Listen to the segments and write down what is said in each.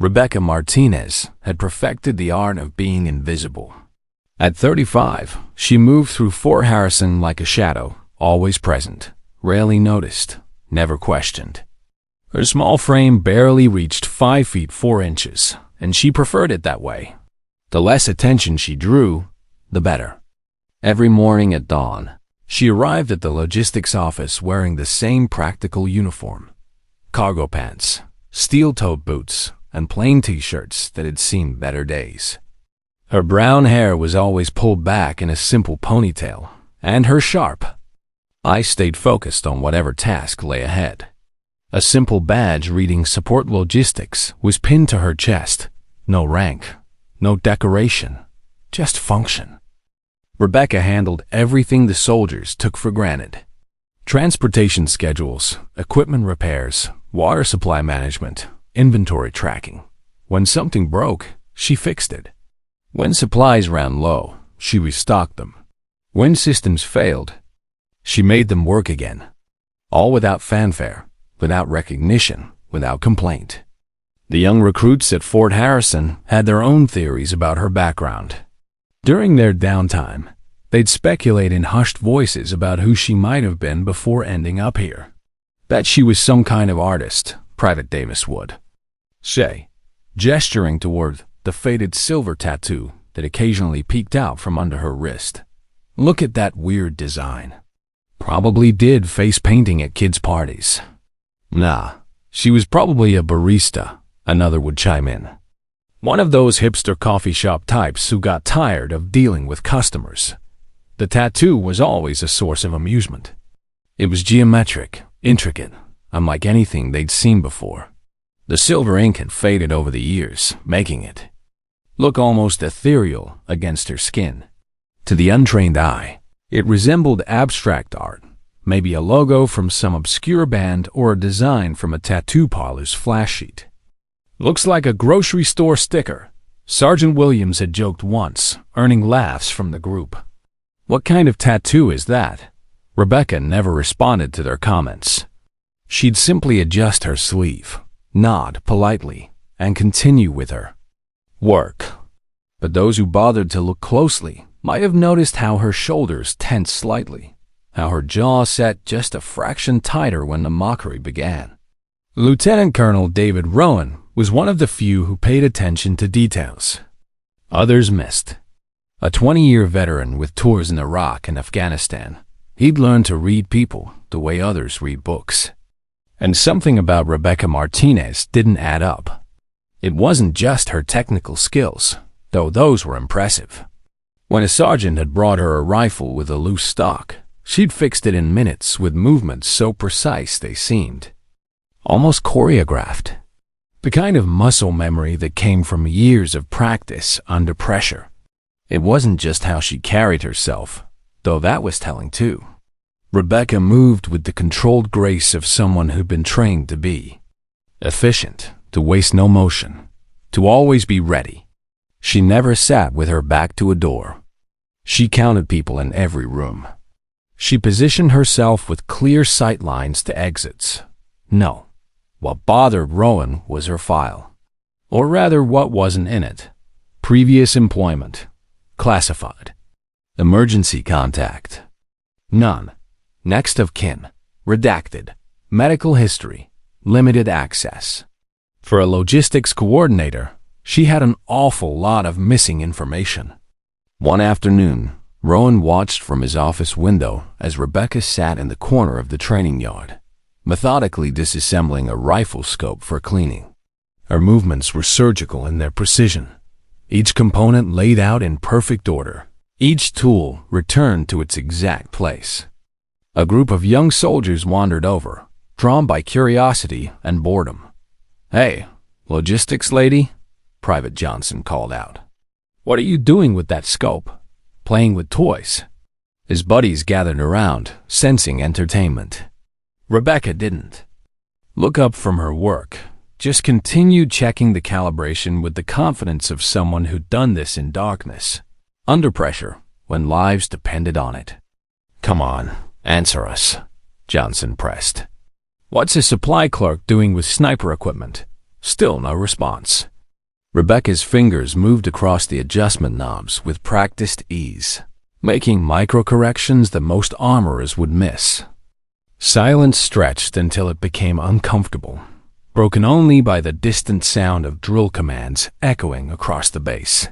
Rebecca Martinez had perfected the art of being invisible. At 35, she moved through Fort Harrison like a shadow, always present, rarely noticed, never questioned. Her small frame barely reached 5 feet 4 inches, and she preferred it that way. The less attention she drew, the better. Every morning at dawn, she arrived at the logistics office wearing the same practical uniform: cargo pants, steel-toed boots, and plain t-shirts that had seen better days. Her brown hair was always pulled back in a simple ponytail, and her sharp eyes stayed focused on whatever task lay ahead. A simple badge reading Support Logistics was pinned to her chest. No rank, no decoration, just function. Rebecca handled everything the soldiers took for granted: transportation schedules, equipment repairs, water supply management, inventory tracking. When something broke, she fixed it. When supplies ran low, she restocked them. When systems failed, she made them work again. All without fanfare, without recognition, without complaint. The young recruits at Fort Harrison had their own theories about her background. During their downtime, they'd speculate in hushed voices about who she might have been before ending up here. Bet she was some kind of artist, Private Davis would say, gesturing toward the faded silver tattoo that occasionally peeked out from under her wrist. Look at that weird design. Probably did face painting at kids' parties. Nah, she was probably a barista, another would chime in. One of those hipster coffee shop types who got tired of dealing with customers. The tattoo was always a source of amusement. It was geometric, intricate, unlike anything they'd seen before. The silver ink had faded over the years, making it look almost ethereal against her skin. To the untrained eye, it resembled abstract art, maybe a logo from some obscure band or a design from a tattoo parlor's flash sheet. Looks like a grocery store sticker, Sergeant Williams had joked once, earning laughs from the group. What kind of tattoo is that? Rebecca never responded to their comments. She'd simply adjust her sleeve, nod politely, and continue with her work. But those who bothered to look closely might have noticed how her shoulders tensed slightly, how her jaw set just a fraction tighter when the mockery began. Lieutenant Colonel David Rowan was one of the few who paid attention to details. Others missed. A 20-year veteran with tours in Iraq and Afghanistan, he'd learned to read people the way others read books. And something about Rebecca Martinez didn't add up. It wasn't just her technical skills, though those were impressive. When a sergeant had brought her a rifle with a loose stock, she'd fixed it in minutes with movements so precise they seemed almost choreographed. The kind of muscle memory that came from years of practice under pressure. It wasn't just how she carried herself, though that was telling too. Rebecca moved with the controlled grace of someone who'd been trained to be efficient, to waste no motion, to always be ready. She never sat with her back to a door. She counted people in every room. She positioned herself with clear sight lines to exits. No. What bothered Rowan was her file. Or rather, what wasn't in it. Previous employment. Classified. Emergency contact. None. Next of kin. Redacted. Medical history. Limited access. For a logistics coordinator, she had an awful lot of missing information. One afternoon, Rowan watched from his office window as Rebecca sat in the corner of the training yard, methodically disassembling a rifle scope for cleaning. Her movements were surgical in their precision, each component laid out in perfect order, each tool returned to its exact place. A group of young soldiers wandered over, drawn by curiosity and boredom. "Hey, logistics lady," Private Johnson called out. "What are you doing with that scope? Playing with toys?" His buddies gathered around, sensing entertainment. Rebecca didn't look up from her work, just continued checking the calibration with the confidence of someone who'd done this in darkness, under pressure, when lives depended on it. "Come on, answer us," Johnson pressed. "What's a supply clerk doing with sniper equipment?" Still no response. Rebecca's fingers moved across the adjustment knobs with practiced ease, making micro-corrections that most armorers would miss. Silence stretched until it became uncomfortable, broken only by the distant sound of drill commands echoing across the base.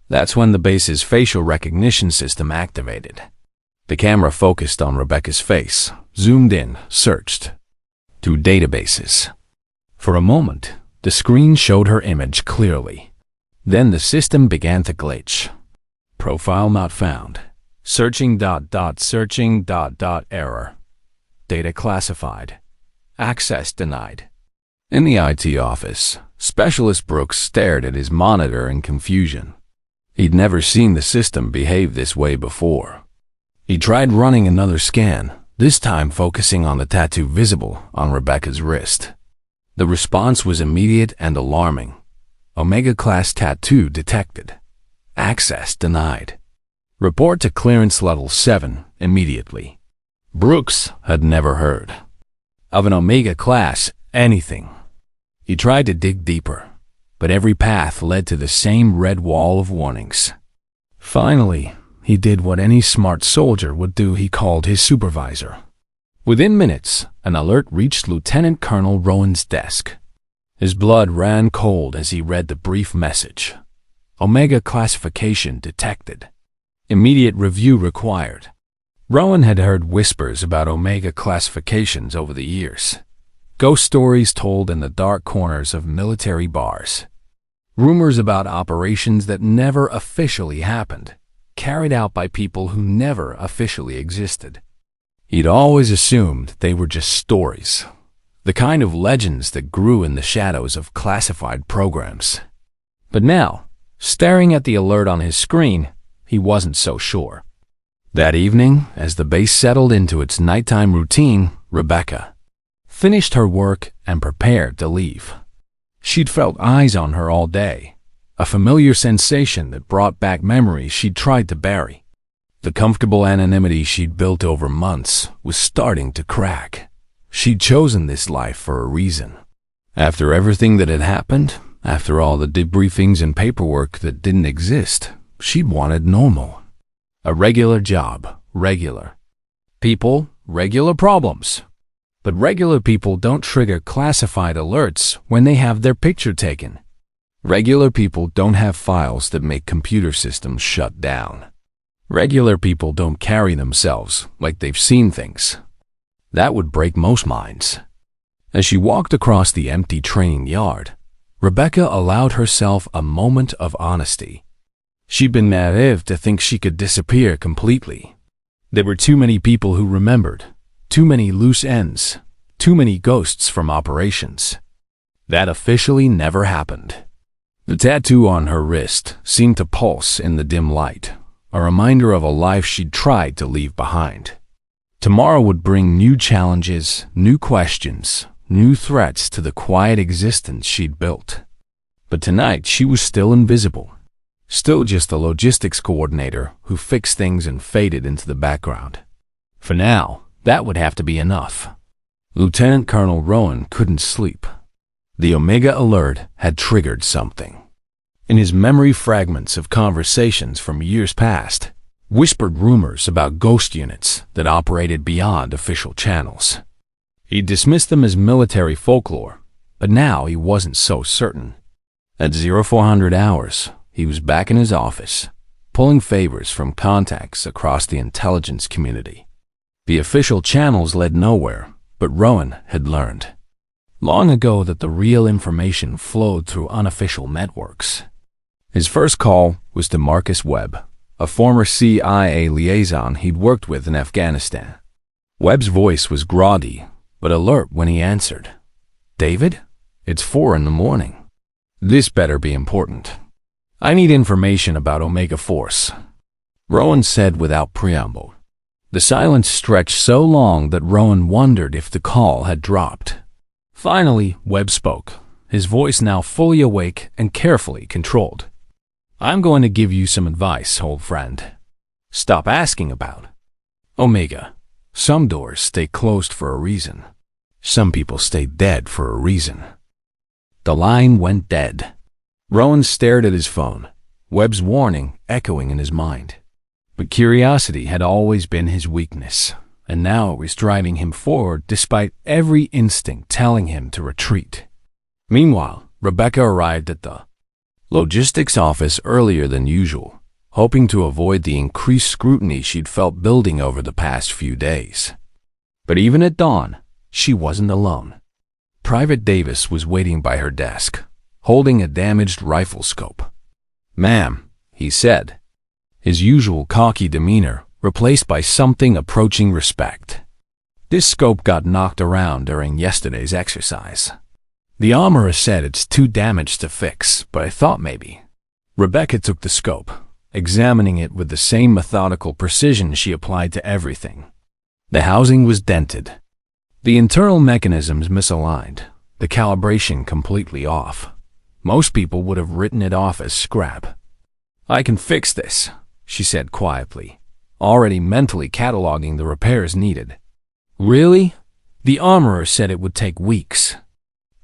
That's when the base's facial recognition system activated. The camera focused on Rebecca's face, zoomed in, searched. To databases. For a moment, the screen showed her image clearly. Then the system began to glitch. Profile not found. Searching ... error. Data classified. Access denied. In the IT office, Specialist Brooks stared at his monitor in confusion. He'd never seen the system behave this way before. He tried running another scan, this time focusing on the tattoo visible on Rebecca's wrist. The response was immediate and alarming. Omega-class tattoo detected. Access denied. Report to clearance level 7 immediately. Brooks had never heard of an Omega-class anything. He tried to dig deeper, but every path led to the same red wall of warnings. Finally, he did what any smart soldier would do. He called his supervisor. Within minutes, an alert reached Lieutenant Colonel Rowan's desk. His blood ran cold as he read the brief message. Omega classification detected. Immediate review required. Rowan had heard whispers about Omega classifications over the years. Ghost stories told in the dark corners of military bars. Rumors about operations that never officially happened, carried out by people who never officially existed. He'd always assumed they were just stories, the kind of legends that grew in the shadows of classified programs. But now, staring at the alert on his screen, he wasn't so sure. That evening, as the base settled into its nighttime routine, Rebecca finished her work and prepared to leave. She'd felt eyes on her all day, a familiar sensation that brought back memories she'd tried to bury. The comfortable anonymity she'd built over months was starting to crack. She'd chosen this life for a reason. After everything that had happened, after all the debriefings and paperwork that didn't exist, she'd wanted normal. A regular job, regular people, regular problems. But regular people don't trigger classified alerts when they have their picture taken. Regular people don't have files that make computer systems shut down. Regular people don't carry themselves like they've seen things. That would break most minds. As she walked across the empty training yard, Rebecca allowed herself a moment of honesty. She'd been naive to think she could disappear completely. There were too many people who remembered, too many loose ends, too many ghosts from operations. That officially never happened. The tattoo on her wrist seemed to pulse in the dim light, a reminder of a life she'd tried to leave behind. Tomorrow would bring new challenges, new questions, new threats to the quiet existence she'd built. But tonight she was still invisible. Still just a logistics coordinator who fixed things and faded into the background. For now, that would have to be enough. Lieutenant Colonel Rowan couldn't sleep. The Omega alert had triggered something. In his memory fragments of conversations from years past, whispered rumors about ghost units that operated beyond official channels. He dismissed them as military folklore, but now he wasn't so certain. At 0400 hours, he was back in his office, pulling favors from contacts across the intelligence community. The official channels led nowhere, but Rowan had learned long ago that the real information flowed through unofficial networks. His first call was to Marcus Webb, a former CIA liaison he'd worked with in Afghanistan. Webb's voice was groggy, but alert when he answered. "David, it's 4 a.m. This better be important. I need information about Omega Force," Rowan said without preamble. The silence stretched so long that Rowan wondered if the call had dropped. Finally, Webb spoke, his voice now fully awake and carefully controlled. "I'm going to give you some advice, old friend. Stop asking about Omega. Some doors stay closed for a reason. Some people stay dead for a reason." The line went dead. Rowan stared at his phone, Webb's warning echoing in his mind. But curiosity had always been his weakness, and now it was driving him forward despite every instinct telling him to retreat. Meanwhile, Rebecca arrived at the logistics office earlier than usual, hoping to avoid the increased scrutiny she'd felt building over the past few days. But even at dawn, she wasn't alone. Private Davis was waiting by her desk, holding a damaged rifle scope. "Ma'am," he said, his usual cocky demeanor replaced by something approaching respect. "This scope got knocked around during yesterday's exercise. The armorer said it's too damaged to fix, but I thought maybe." Rebecca took the scope, examining it with the same methodical precision she applied to everything. The housing was dented, the internal mechanisms misaligned, the calibration completely off. Most people would have written it off as scrap. "I can fix this," she said quietly, already mentally cataloging the repairs needed. "Really? The armorer said it would take weeks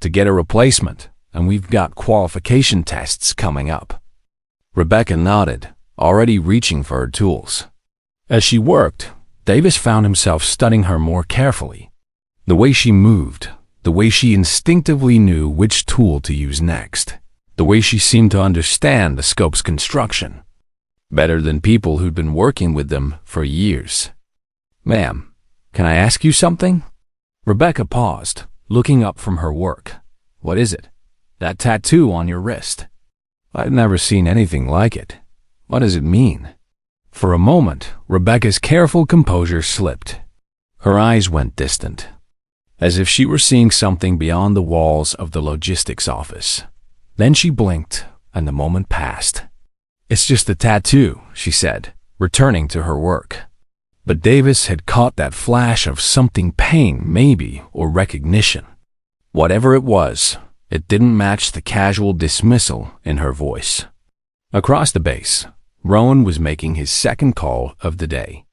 to get a replacement, and we've got qualification tests coming up." Rebecca nodded, already reaching for her tools. As she worked, Davis found himself studying her more carefully. The way she moved, the way she instinctively knew which tool to use next, the way she seemed to understand the scope's construction better than people who'd been working with them for years. "Ma'am, can I ask you something?" Rebecca paused, looking up from her work. "What is it?" "That tattoo on your wrist. I've never seen anything like it. What does it mean?" For a moment, Rebecca's careful composure slipped. Her eyes went distant, as if she were seeing something beyond the walls of the logistics office. Then she blinked, and the moment passed. "It's just a tattoo," she said, returning to her work. But Davis had caught that flash of something pain, maybe, or recognition. Whatever it was, it didn't match the casual dismissal in her voice. Across the base, Rowan was making his second call of the day.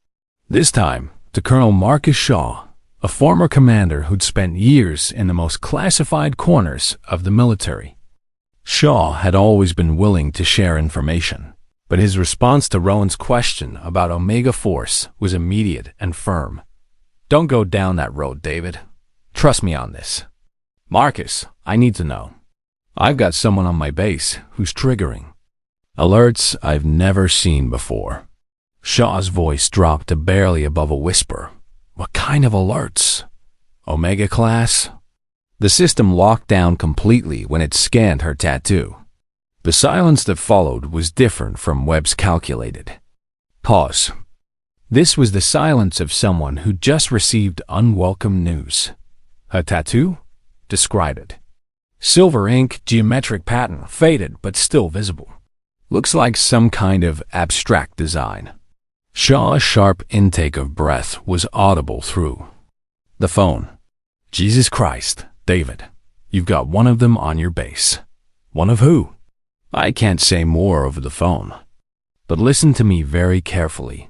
This time, to Colonel Marcus Shaw, a former commander who'd spent years in the most classified corners of the military. Shaw had always been willing to share information, but his response to Rowan's question about Omega Force was immediate and firm. "Don't go down that road, David. Trust me on this." "Marcus, I need to know. I've got someone on my base who's triggering alerts I've never seen before." Shaw's voice dropped to barely above a whisper. "What kind of alerts? Omega class?" The system locked down completely when it scanned her tattoo. The silence that followed was different from Webb's calculated pause. This was the silence of someone who just received unwelcome news. "Her tattoo? Describe it." "Silver ink, geometric pattern, faded but still visible. Looks like some kind of abstract design." Shaw's sharp intake of breath was audible through the phone. "Jesus Christ, David, you've got one of them on your base." "One of who?" "I can't say more over the phone. But listen to me very carefully.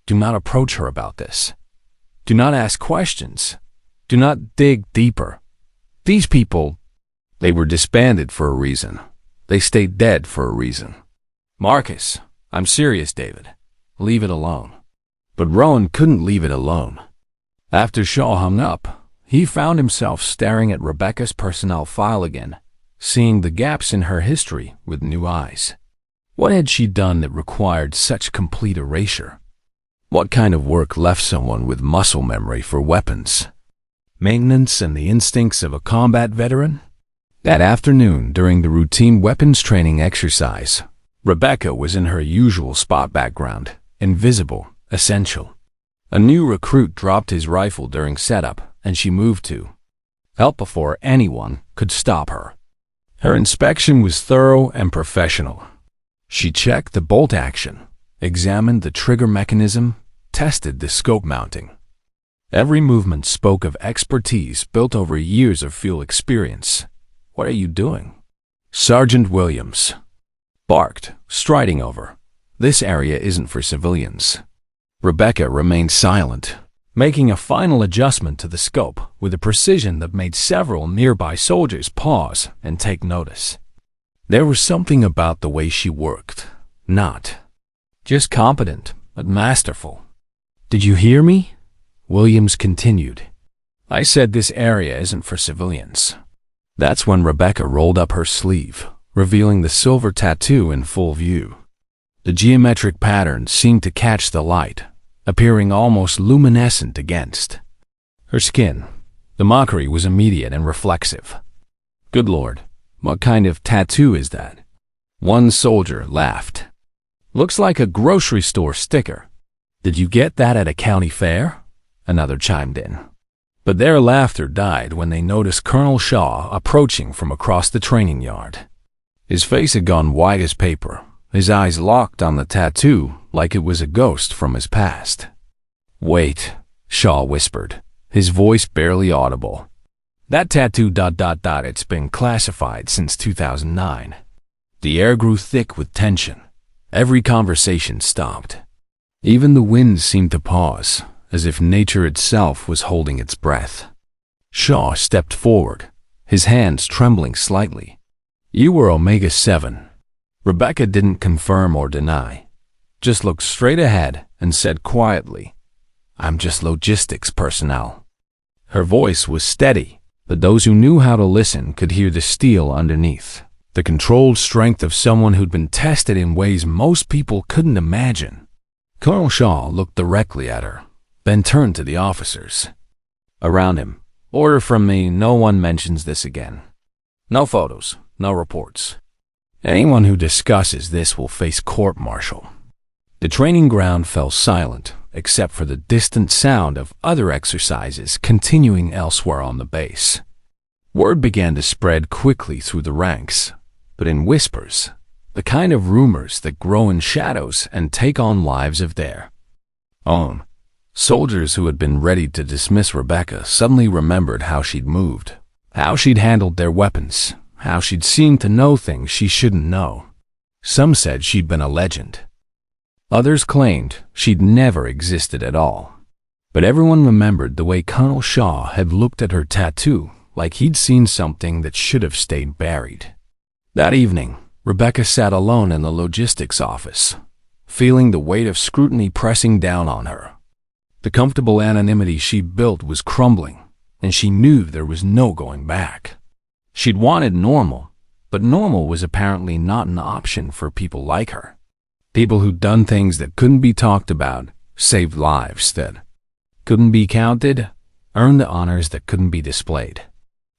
Do not approach her about this. Do not ask questions. Do not dig deeper. These people, they were disbanded for a reason. They stayed dead for a reason." "Marcus, I'm serious, David. Leave it alone." But Rowan couldn't leave it alone. After Shaw hung up, he found himself staring at Rebecca's personnel file again, seeing the gaps in her history with new eyes. What had she done that required such complete erasure? What kind of work left someone with muscle memory for weapons, maintenance, and the instincts of a combat veteran? That afternoon, during the routine weapons training exercise, Rebecca was in her usual spot background, invisible, essential. A new recruit dropped his rifle during setup, and she moved to help before anyone could stop her. Her inspection was thorough and professional. She checked the bolt action, examined the trigger mechanism, tested the scope mounting. Every movement spoke of expertise built over years of field experience. "What are you doing?" Sergeant Williams barked, striding over. "This area isn't for civilians." Rebecca remained silent, making a final adjustment to the scope with a precision that made several nearby soldiers pause and take notice. There was something about the way she worked. Not just competent, but masterful. "Did you hear me?" Williams continued. "I said this area isn't for civilians." That's when Rebecca rolled up her sleeve, revealing the silver tattoo in full view. The geometric pattern seemed to catch the light, appearing almost luminescent against her skin. The mockery was immediate and reflexive. "Good Lord, what kind of tattoo is that?" One soldier laughed. "Looks like a grocery store sticker." "Did you get that at a county fair?" Another chimed in. But their laughter died when they noticed Colonel Shaw approaching from across the training yard. His face had gone white as paper, his eyes locked on the tattoo like it was a ghost from his past. "Wait," Shaw whispered, his voice barely audible. "That tattoo ... It's been classified since 2009. The air grew thick with tension. Every conversation stopped. Even the wind seemed to pause, as if nature itself was holding its breath. Shaw stepped forward, his hands trembling slightly. "You were Omega-7. Rebecca didn't confirm or deny, just looked straight ahead and said quietly, "I'm just logistics personnel." Her voice was steady, but those who knew how to listen could hear the steel underneath, the controlled strength of someone who'd been tested in ways most people couldn't imagine. Colonel Shaw looked directly at her, then turned to the officers. Around him, "Order from me, no one mentions this again. No photos, no reports. Anyone who discusses this will face court-martial." The training ground fell silent, except for the distant sound of other exercises continuing elsewhere on the base. Word began to spread quickly through the ranks, but in whispers, the kind of rumors that grow in shadows and take on lives of their own. Soldiers who had been ready to dismiss Rebecca suddenly remembered how she'd moved, how she'd handled their weapons, how she'd seemed to know things she shouldn't know. Some said she'd been a legend. Others claimed she'd never existed at all. But everyone remembered the way Colonel Shaw had looked at her tattoo like he'd seen something that should have stayed buried. That evening, Rebecca sat alone in the logistics office, feeling the weight of scrutiny pressing down on her. The comfortable anonymity she built was crumbling, and she knew there was no going back. She'd wanted normal, but normal was apparently not an option for people like her. People who'd done things that couldn't be talked about, saved lives that couldn't be counted, earned the honors that couldn't be displayed.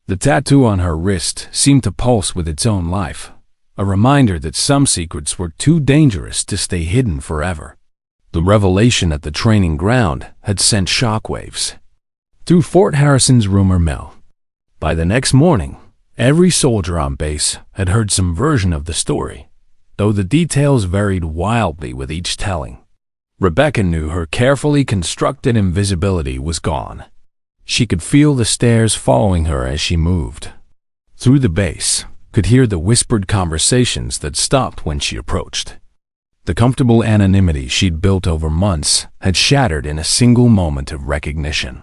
The tattoo on her wrist seemed to pulse with its own life, a reminder that some secrets were too dangerous to stay hidden forever. The revelation at the training ground had sent shockwaves through Fort Harrison's rumor mill. By the next morning, every soldier on base had heard some version of the story, though the details varied wildly with each telling. Rebecca knew her carefully constructed invisibility was gone. She could feel the stairs following her as she moved. Through the base, could hear the whispered conversations that stopped when she approached. The comfortable anonymity she'd built over months had shattered in a single moment of recognition.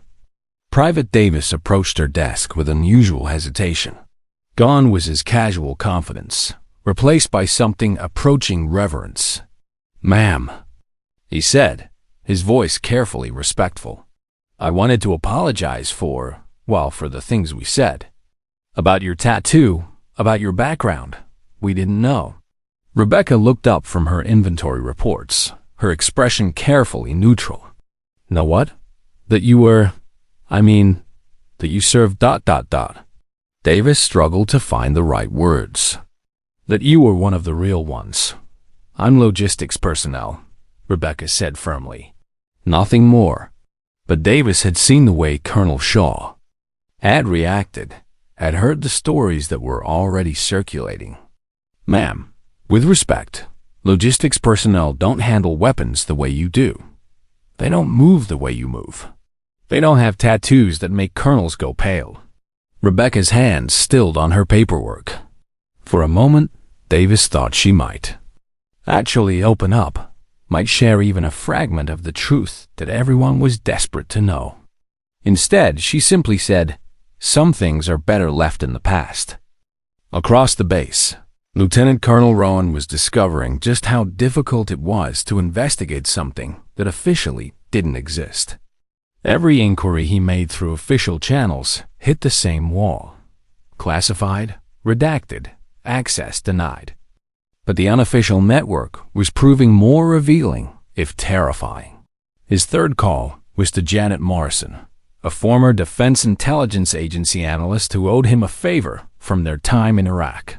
Private Davis approached her desk with unusual hesitation. Gone was his casual confidence, replaced by something approaching reverence. "Ma'am," he said, his voice carefully respectful. "I wanted to apologize for the things we said. About your tattoo, about your background. We didn't know." Rebecca looked up from her inventory reports, her expression carefully neutral. "Know what? That you were, that you served ... Davis struggled to find the right words. "That you were one of the real ones. I'm logistics personnel," Rebecca said firmly. Nothing more. But Davis had seen the way Colonel Shaw had reacted, had heard the stories that were already circulating. "Ma'am, with respect, logistics personnel don't handle weapons the way you do. They don't move the way you move. They don't have tattoos that make colonels go pale." Rebecca's hands stilled on her paperwork. For a moment, Davis thought she might actually open up, might share even a fragment of the truth that everyone was desperate to know. Instead, she simply said, "Some things are better left in the past." Across the base, Lieutenant Colonel Rowan was discovering just how difficult it was to investigate something that officially didn't exist. Every inquiry he made through official channels hit the same wall. Classified, redacted, access denied. But the unofficial network was proving more revealing, if terrifying. His third call was to Janet Morrison, a former Defense Intelligence Agency analyst who owed him a favor from their time in Iraq.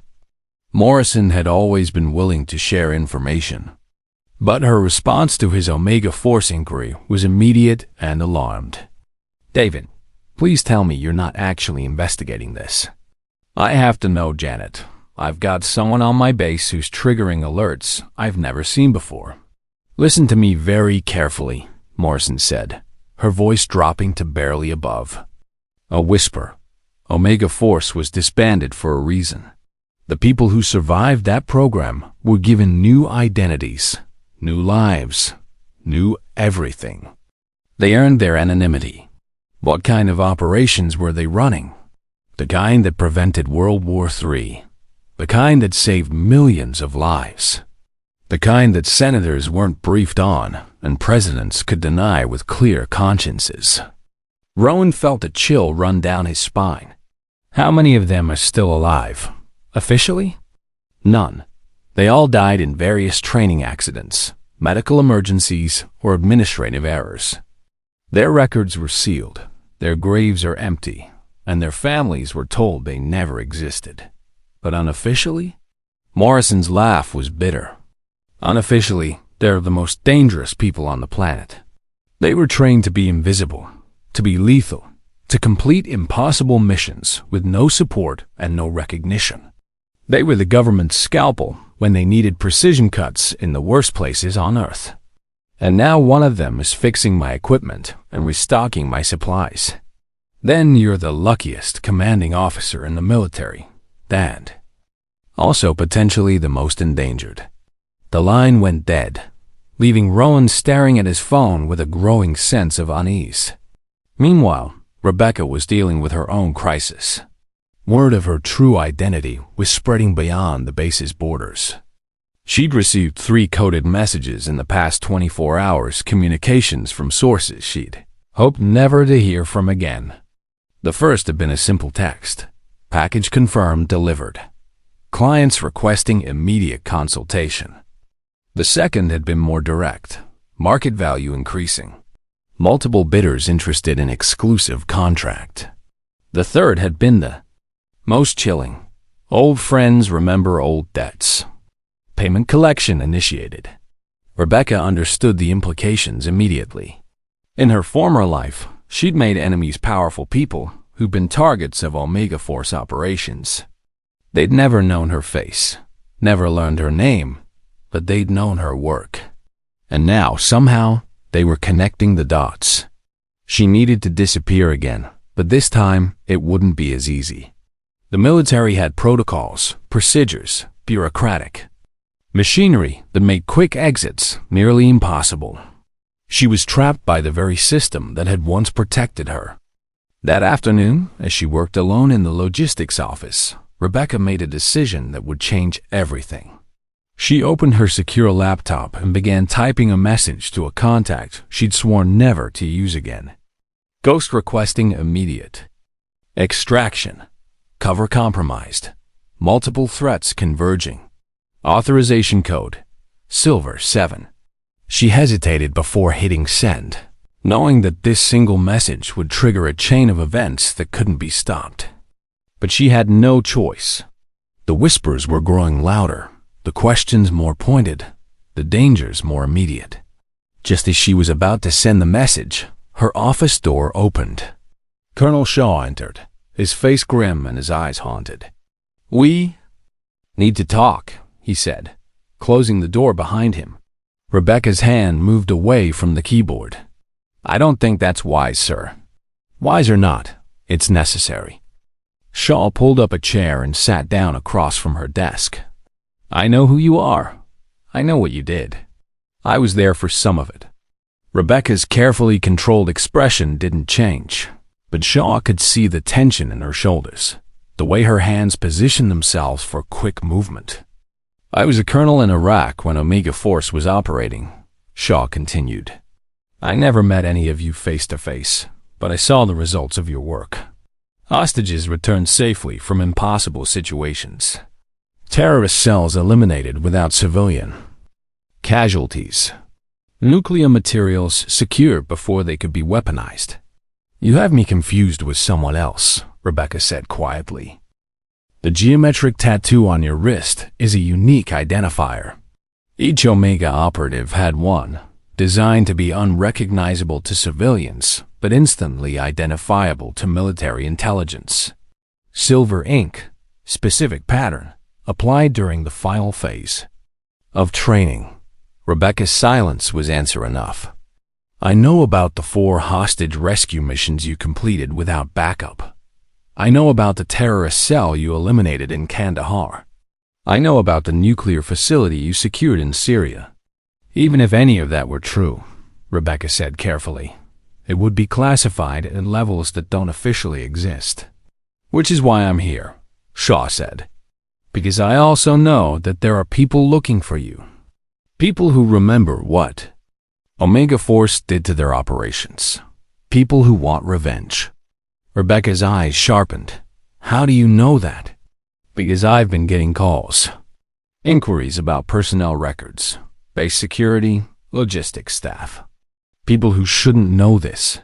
Morrison had always been willing to share information, but her response to his Omega Force inquiry was immediate and alarmed. "David, please tell me you're not actually investigating this." "I have to know, Janet. I've got someone on my base who's triggering alerts I've never seen before." "Listen to me very carefully," Morrison said, her voice dropping to barely above a whisper. Omega Force was disbanded for a reason. The people who survived that program were given new identities, new lives, new everything. They earned their anonymity. What kind of operations were they running? The kind that prevented World War III. The kind that saved millions of lives. The kind that senators weren't briefed on and presidents could deny with clear consciences. Rowan felt a chill run down his spine. How many of them are still alive? Officially? None. They all died in various training accidents, medical emergencies, or administrative errors. Their records were sealed, their graves are empty, and their families were told they never existed. But unofficially? Morrison's laugh was bitter. Unofficially, they're the most dangerous people on the planet. They were trained to be invisible, to be lethal, to complete impossible missions with no support and no recognition. They were the government's scalpel when they needed precision cuts in the worst places on Earth. And now one of them is fixing my equipment and restocking my supplies. Then you're the luckiest commanding officer in the military, and also potentially the most endangered. The line went dead, leaving Rowan staring at his phone with a growing sense of unease. Meanwhile, Rebecca was dealing with her own crisis. Word of her true identity was spreading beyond the base's borders. She'd received 3 coded messages in the past 24 hours, communications from sources she'd hoped never to hear from again. The first had been a simple text. Package confirmed, delivered. Clients requesting immediate consultation. The second had been more direct. Market value increasing. Multiple bidders interested in exclusive contract. The third had been the most chilling. Old friends remember old debts. Payment collection initiated. Rebecca understood the implications immediately. In her former life, she'd made enemies powerful people who'd been targets of Omega Force operations. They'd never known her face, never learned her name, but they'd known her work. And now, somehow, they were connecting the dots. She needed to disappear again, but this time it wouldn't be as easy. The military had protocols, procedures, bureaucratic. Machinery that made quick exits nearly impossible. She was trapped by the very system that had once protected her. That afternoon, as she worked alone in the logistics office, Rebecca made a decision that would change everything. She opened her secure laptop and began typing a message to a contact she'd sworn never to use again. Ghost requesting immediate extraction. Cover compromised. Multiple threats converging. Authorization code, Silver 7. She hesitated before hitting send, knowing that this single message would trigger a chain of events that couldn't be stopped. But she had no choice. The whispers were growing louder, the questions more pointed, the dangers more immediate. Just as she was about to send the message, her office door opened. Colonel Shaw entered, his face grim and his eyes haunted. "We need to talk," he said, closing the door behind him. Rebecca's hand moved away from the keyboard. "I don't think that's wise, sir." "Wise or not, it's necessary." Shaw pulled up a chair and sat down across from her desk. "I know who you are. I know what you did. I was there for some of it." Rebecca's carefully controlled expression didn't change, but Shaw could see the tension in her shoulders. the way her hands positioned themselves for quick movement. I was a colonel in Iraq when Omega Force was operating, Shaw continued. I never met any of you face to face, but I saw the results of your work. Hostages returned safely from impossible situations. Terrorist cells eliminated without civilian casualties. Nuclear materials secured before they could be weaponized. You have me confused with someone else, Rebecca said quietly. The geometric tattoo on your wrist is a unique identifier. Each Omega operative had one, designed to be unrecognizable to civilians, but instantly identifiable to military intelligence. Silver ink, specific pattern, applied during the final phase of training. Rebecca's silence was answer enough. I know about the 4 hostage rescue missions you completed without backup. I know about the terrorist cell you eliminated in Kandahar. I know about the nuclear facility you secured in Syria. Even if any of that were true, Rebecca said carefully, it would be classified at levels that don't officially exist. Which is why I'm here, Shaw said. Because I also know that there are people looking for you. People who remember what Omega Force did to their operations. People who want revenge. Rebecca's eyes sharpened. How do you know that? Because I've been getting calls. Inquiries about personnel records, base security, logistics staff. People who shouldn't know this.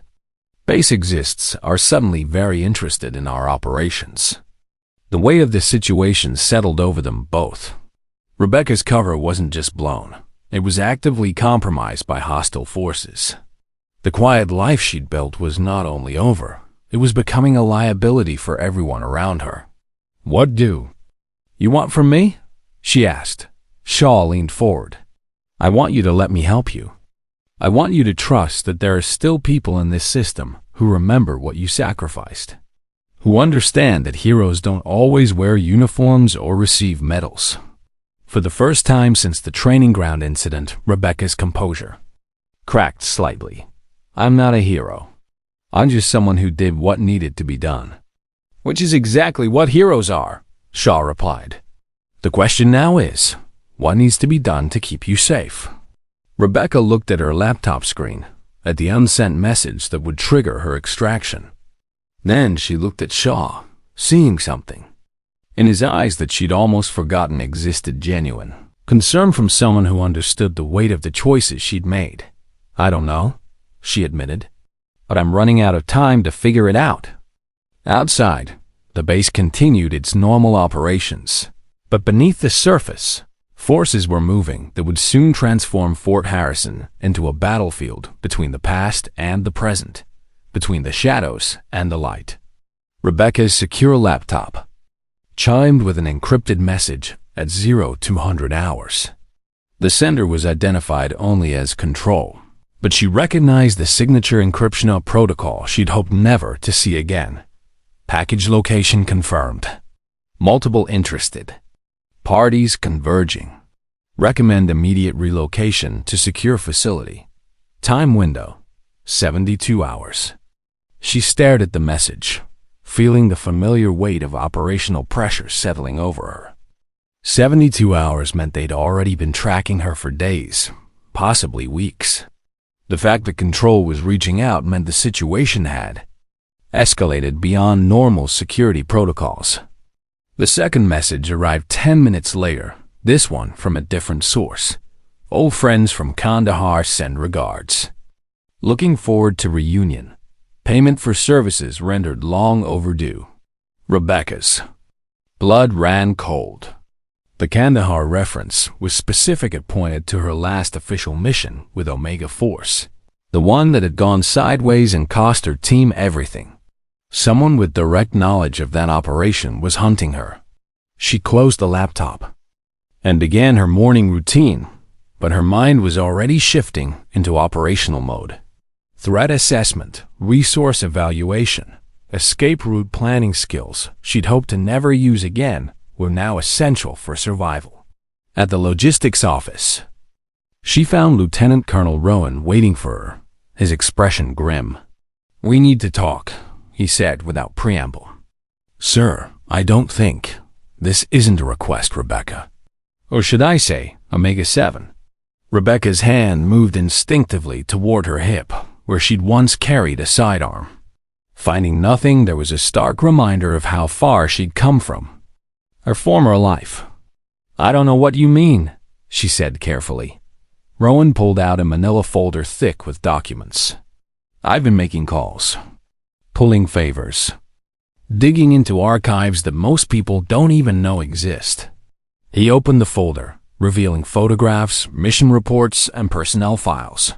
Base exists are suddenly very interested in our operations. The weight of the situation settled over them both. Rebecca's cover wasn't just blown. It was actively compromised by hostile forces. The quiet life she'd built was not only over, it was becoming a liability for everyone around her. What do you want from me? She asked. Shaw leaned forward. I want you to let me help you. I want you to trust that there are still people in this system who remember what you sacrificed, who understand that heroes don't always wear uniforms or receive medals. For the first time since the training ground incident, Rebecca's composure cracked slightly. I'm not a hero. I'm just someone who did what needed to be done. Which is exactly what heroes are, Shaw replied. The question now is, what needs to be done to keep you safe? Rebecca looked at her laptop screen, at the unsent message that would trigger her extraction. Then she looked at Shaw, seeing something in his eyes that she'd almost forgotten existed, genuine concern from someone who understood the weight of the choices she'd made. I don't know, she admitted, but I'm running out of time to figure it out. Outside, the base continued its normal operations, but beneath the surface, forces were moving that would soon transform Fort Harrison into a battlefield between the past and the present, between the shadows and the light. Rebecca's secure laptop chimed with an encrypted message at 0200 hours. The sender was identified only as Control, but she recognized the signature encryption protocol she'd hoped never to see again. Package location confirmed. Multiple interested parties converging. Recommend immediate relocation to secure facility. Time window, 72 hours. She stared at the message, feeling the familiar weight of operational pressure settling over her. 72 hours meant they'd already been tracking her for days, possibly weeks. The fact that Control was reaching out meant the situation had escalated beyond normal security protocols. The second message arrived 10 minutes later, this one from a different source. Old friends from Kandahar send regards. Looking forward to reunion. Payment for services rendered long overdue. Rebecca's blood ran cold. The Kandahar reference was specific. It pointed to her last official mission with Omega Force, the one that had gone sideways and cost her team everything. Someone with direct knowledge of that operation was hunting her. She closed the laptop and began her morning routine, but her mind was already shifting into operational mode. Threat assessment, resource evaluation, escape route planning skills she'd hoped to never use again were now essential for survival. At the logistics office, she found Lieutenant Colonel Rowan waiting for her, his expression grim. We need to talk, he said without preamble. Sir, I don't think. This isn't a request, Rebecca. Or should I say, Omega-7? Rebecca's hand moved instinctively toward her hip, where she'd once carried a sidearm. Finding nothing, there was a stark reminder of how far she'd come from. Her former life. I don't know what you mean, she said carefully. Rowan pulled out a manila folder thick with documents. I've been making calls, pulling favors, digging into archives that most people don't even know exist. He opened the folder, revealing photographs, mission reports, and personnel files.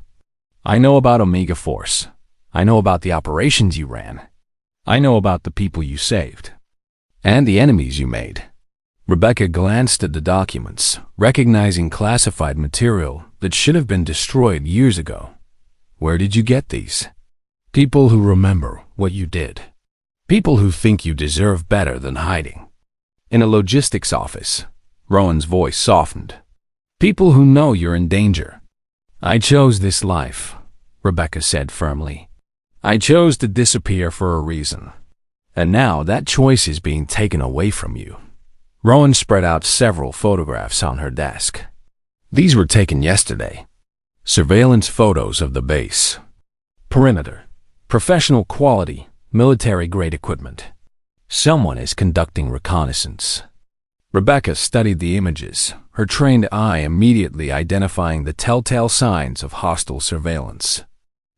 I know about Omega Force. I know about the operations you ran. I know about the people you saved. And the enemies you made. Rebecca glanced at the documents, recognizing classified material that should have been destroyed years ago. Where did you get these? People who remember what you did. People who think you deserve better than hiding. In a logistics office, Rowan's voice softened. People who know you're in danger. I chose this life, Rebecca said firmly. I chose to disappear for a reason. And now that choice is being taken away from you. Rowan spread out several photographs on her desk. These were taken yesterday. Surveillance photos of the base. Perimeter. Professional quality, military-grade equipment. Someone is conducting reconnaissance. Rebecca studied the images, her trained eye immediately identifying the telltale signs of hostile surveillance.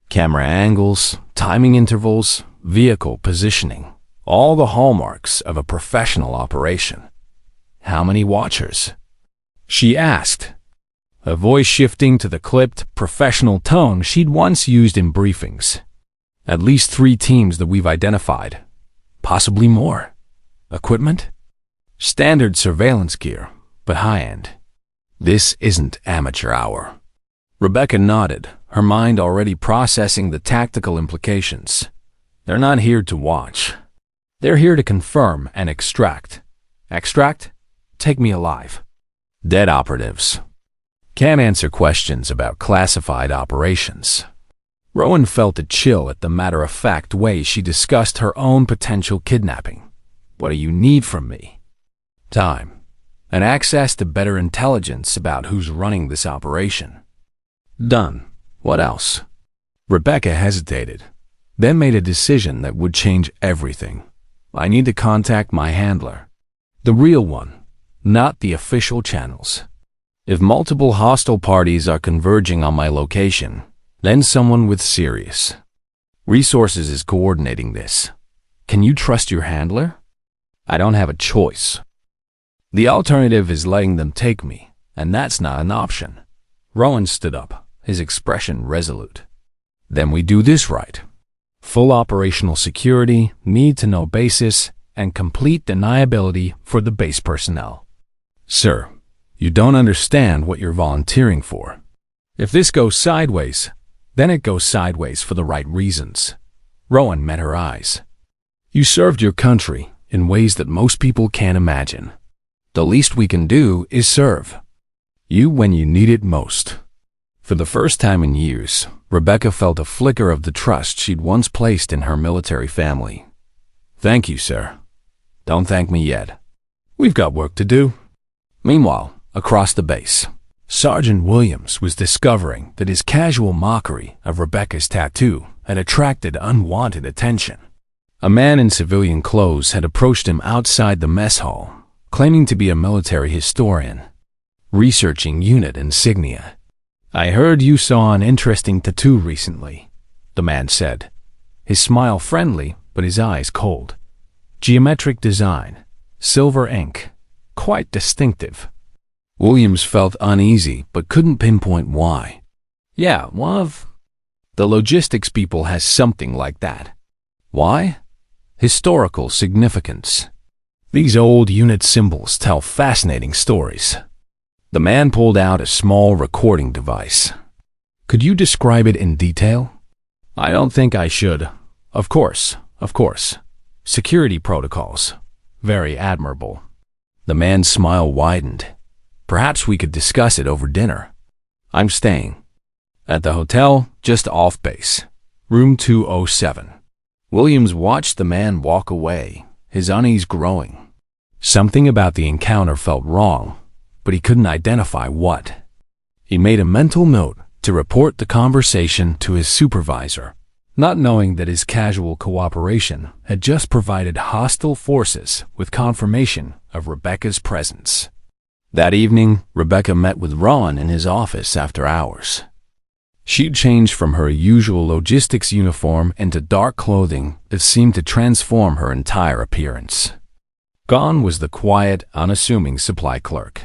Camera angles, timing intervals, vehicle positioning. All the hallmarks of a professional operation. How many watchers? She asked, a voice shifting to the clipped, professional tone she'd once used in briefings. At least 3 teams that we've identified. Possibly more. Equipment? Standard surveillance gear, but high-end. This isn't amateur hour. Rebecca nodded, her mind already processing the tactical implications. They're not here to watch. They're here to confirm and extract. Extract? Take me alive. Dead operatives. Can't answer questions about classified operations. Rowan felt a chill at the matter-of-fact way she discussed her own potential kidnapping. What do you need from me? Time. And access to better intelligence about who's running this operation. Done. What else? Rebecca hesitated, then made a decision that would change everything. I need to contact my handler. The real one. Not the official channels. If multiple hostile parties are converging on my location, then someone with serious resources is coordinating this. Can you trust your handler? I don't have a choice. The alternative is letting them take me, and that's not an option. Rowan stood up, his expression resolute. Then we do this right. Full operational security, need-to-know basis, and complete deniability for the base personnel. Sir, you don't understand what you're volunteering for. If this goes sideways, then it goes sideways for the right reasons. Rowan met her eyes. You served your country in ways that most people can't imagine. The least we can do is serve you when you need it most. For the first time in years, Rebecca felt a flicker of the trust she'd once placed in her military family. Thank you, sir. Don't thank me yet. We've got work to do. Meanwhile, across the base, Sergeant Williams was discovering that his casual mockery of Rebecca's tattoo had attracted unwanted attention. A man in civilian clothes had approached him outside the mess hall, claiming to be a military historian, researching unit insignia. I heard you saw an interesting tattoo recently, the man said, his smile friendly but his eyes cold. Geometric design, silver ink, quite distinctive. Williams felt uneasy but couldn't pinpoint why. Yeah, one of the logistics people has something like that. Why? Historical significance. These old unit symbols tell fascinating stories. The man pulled out a small recording device. Could you describe it in detail? I don't think I should. Of course. Security protocols. Very admirable. The man's smile widened. Perhaps we could discuss it over dinner. I'm staying at the hotel just off base, room 207. Williams watched the man walk away, his unease growing. Something about the encounter felt wrong, but he couldn't identify what. He made a mental note to report the conversation to his supervisor, not knowing that his casual cooperation had just provided hostile forces with confirmation of Rebecca's presence. That evening, Rebecca met with Rowan in his office after hours. She'd changed from her usual logistics uniform into dark clothing that seemed to transform her entire appearance. Gone was the quiet, unassuming supply clerk.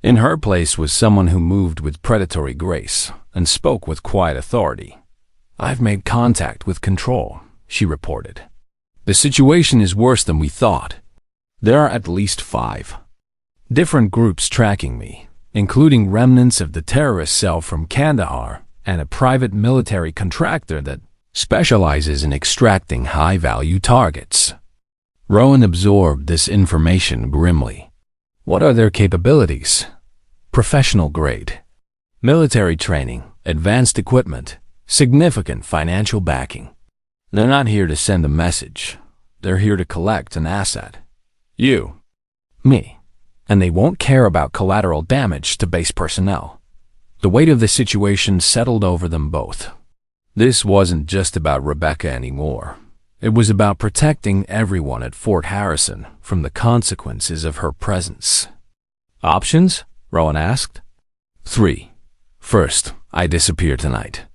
In her place was someone who moved with predatory grace and spoke with quiet authority. "I've made contact with Control," she reported. "The situation is worse than we thought. There are at least 5 different groups tracking me, including remnants of the terrorist cell from Kandahar and a private military contractor that specializes in extracting high-value targets." Rowan absorbed this information grimly. What are their capabilities? Professional grade. Military training, advanced equipment, significant financial backing. They're not here to send a message. They're here to collect an asset. You. Me. And they won't care about collateral damage to base personnel. The weight of the situation settled over them both. This wasn't just about Rebecca anymore. It was about protecting everyone at Fort Harrison from the consequences of her presence. "Options?" Rowan asked. 3. First, I disappear tonight.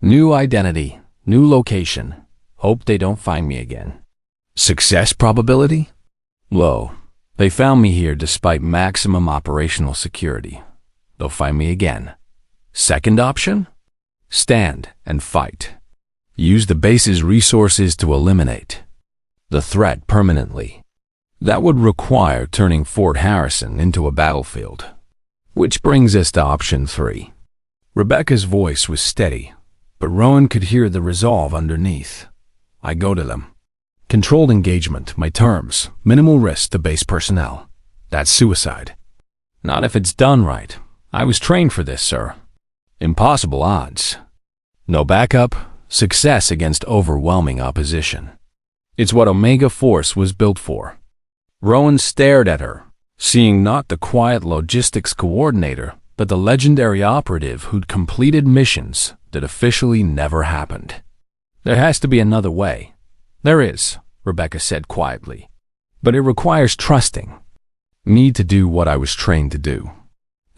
New identity, new location. Hope they don't find me again. Success probability? Low. They found me here despite maximum operational security. They'll find me again. Second option? Stand and fight. Use the base's resources to eliminate the threat permanently. That would require turning Fort Harrison into a battlefield. Which brings us to option 3. Rebecca's voice was steady, but Rowan could hear the resolve underneath. I go to them. Controlled engagement, my terms, minimal risk to base personnel. That's suicide. Not if it's done right. I was trained for this, sir. Impossible odds. No backup, success against overwhelming opposition. It's what Omega Force was built for. Rowan stared at her, seeing not the quiet logistics coordinator, but the legendary operative who'd completed missions that officially never happened. There has to be another way. There is, Rebecca said quietly. But it requires trusting me to do what I was trained to do.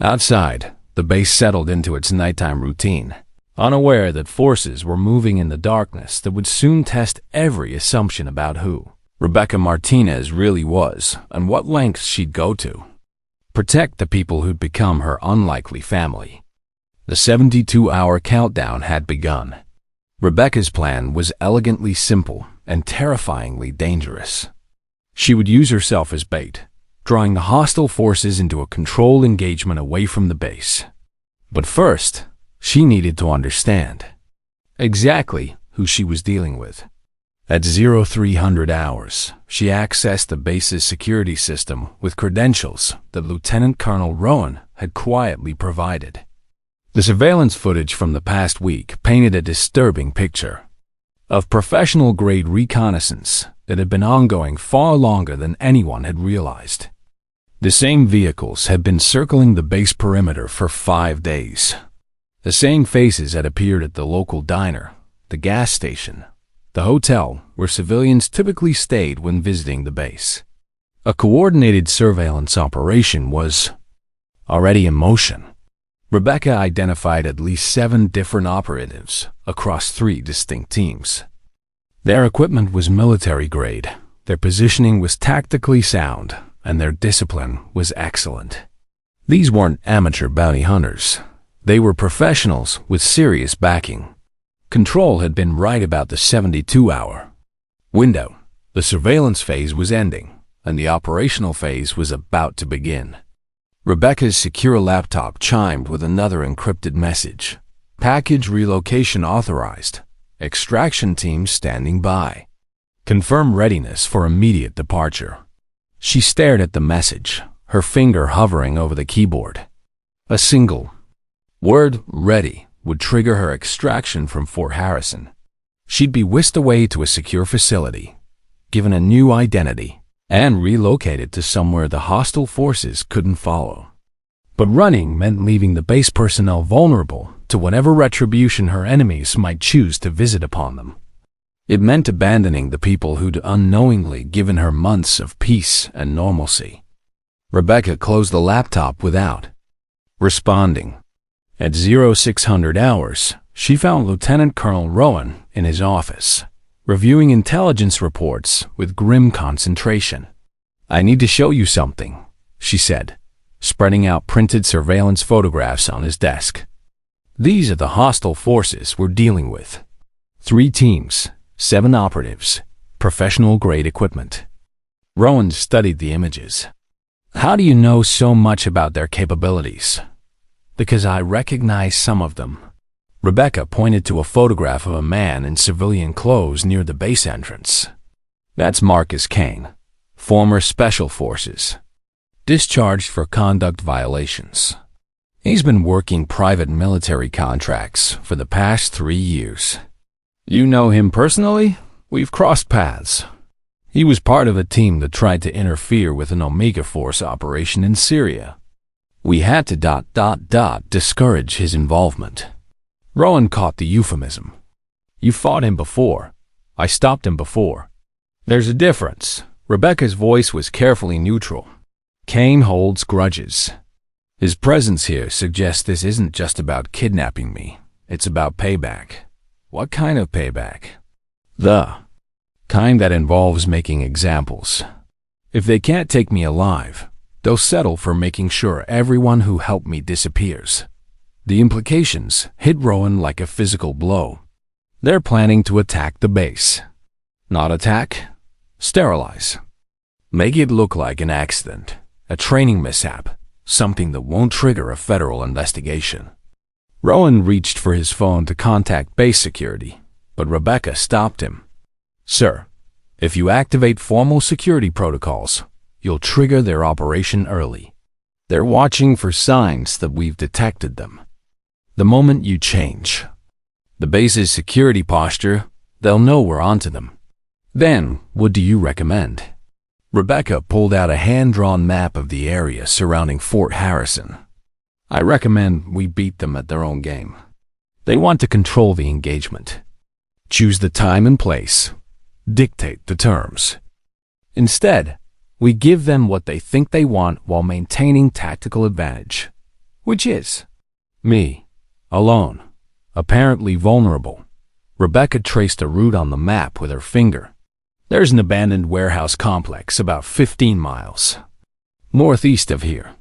Outside, the base settled into its nighttime routine, unaware that forces were moving in the darkness that would soon test every assumption about who Rebecca Martinez really was and what lengths she'd go to protect the people who'd become her unlikely family. The 72-hour countdown had begun. Rebecca's plan was elegantly simple and terrifyingly dangerous. She would use herself as bait, drawing the hostile forces into a controlled engagement away from the base. But first, she needed to understand exactly who she was dealing with. At 0300 hours, she accessed the base's security system with credentials that Lieutenant Colonel Rowan had quietly provided. The surveillance footage from the past week painted a disturbing picture of professional-grade reconnaissance that had been ongoing far longer than anyone had realized. The same vehicles had been circling the base perimeter for 5 days. The same faces had appeared at the local diner, the gas station, the hotel where civilians typically stayed when visiting the base. A coordinated surveillance operation was already in motion. Rebecca identified at least 7 different operatives across 3 distinct teams. Their equipment was military grade, their positioning was tactically sound, and their discipline was excellent. These weren't amateur bounty hunters. They were professionals with serious backing. Control had been right about the 72-hour window. The surveillance phase was ending, and the operational phase was about to begin. Rebecca's secure laptop chimed with another encrypted message. Package relocation authorized. Extraction team standing by. Confirm readiness for immediate departure. She stared at the message, her finger hovering over the keyboard. A single word, ready, would trigger her extraction from Fort Harrison. She'd be whisked away to a secure facility, given a new identity, and relocated to somewhere the hostile forces couldn't follow. But running meant leaving the base personnel vulnerable to whatever retribution her enemies might choose to visit upon them. It meant abandoning the people who'd unknowingly given her months of peace and normalcy. Rebecca closed the laptop without responding. At 0600 hours, she found Lieutenant Colonel Rowan in his office, reviewing intelligence reports with grim concentration. "I need to show you something," she said, spreading out printed surveillance photographs on his desk. These are the hostile forces we're dealing with. 3 teams, 7 operatives, professional-grade equipment. Rowan studied the images. "How do you know so much about their capabilities?" "Because I recognize some of them." Rebecca pointed to a photograph of a man in civilian clothes near the base entrance. "That's Marcus Kane, former Special Forces, discharged for conduct violations. He's been working private military contracts for the past 3 years. You know him personally? We've crossed paths. He was part of a team that tried to interfere with an Omega Force operation in Syria. We had to discourage his involvement." Rowan caught the euphemism. "You fought him before. I stopped him before." "There's a difference." Rebecca's voice was carefully neutral. "Kane holds grudges. His presence here suggests this isn't just about kidnapping me. It's about payback." "What kind of payback?" "The kind that involves making examples. If they can't take me alive, they'll settle for making sure everyone who helped me disappears." The implications hit Rowan like a physical blow. They're planning to attack the base. Not attack, sterilize. Make it look like an accident, a training mishap, something that won't trigger a federal investigation. Rowan reached for his phone to contact base security, but Rebecca stopped him. "Sir, if you activate formal security protocols, you'll trigger their operation early. They're watching for signs that we've detected them. The moment you change the base's security posture, they'll know we're onto them. Then, what do you recommend?" Rebecca pulled out a hand-drawn map of the area surrounding Fort Harrison. "I recommend we beat them at their own game. They want to control the engagement. Choose the time and place. Dictate the terms. Instead, we give them what they think they want while maintaining tactical advantage, which is me, alone, apparently vulnerable." Rebecca traced a route on the map with her finger. "There's an abandoned warehouse complex about 15 miles northeast of here.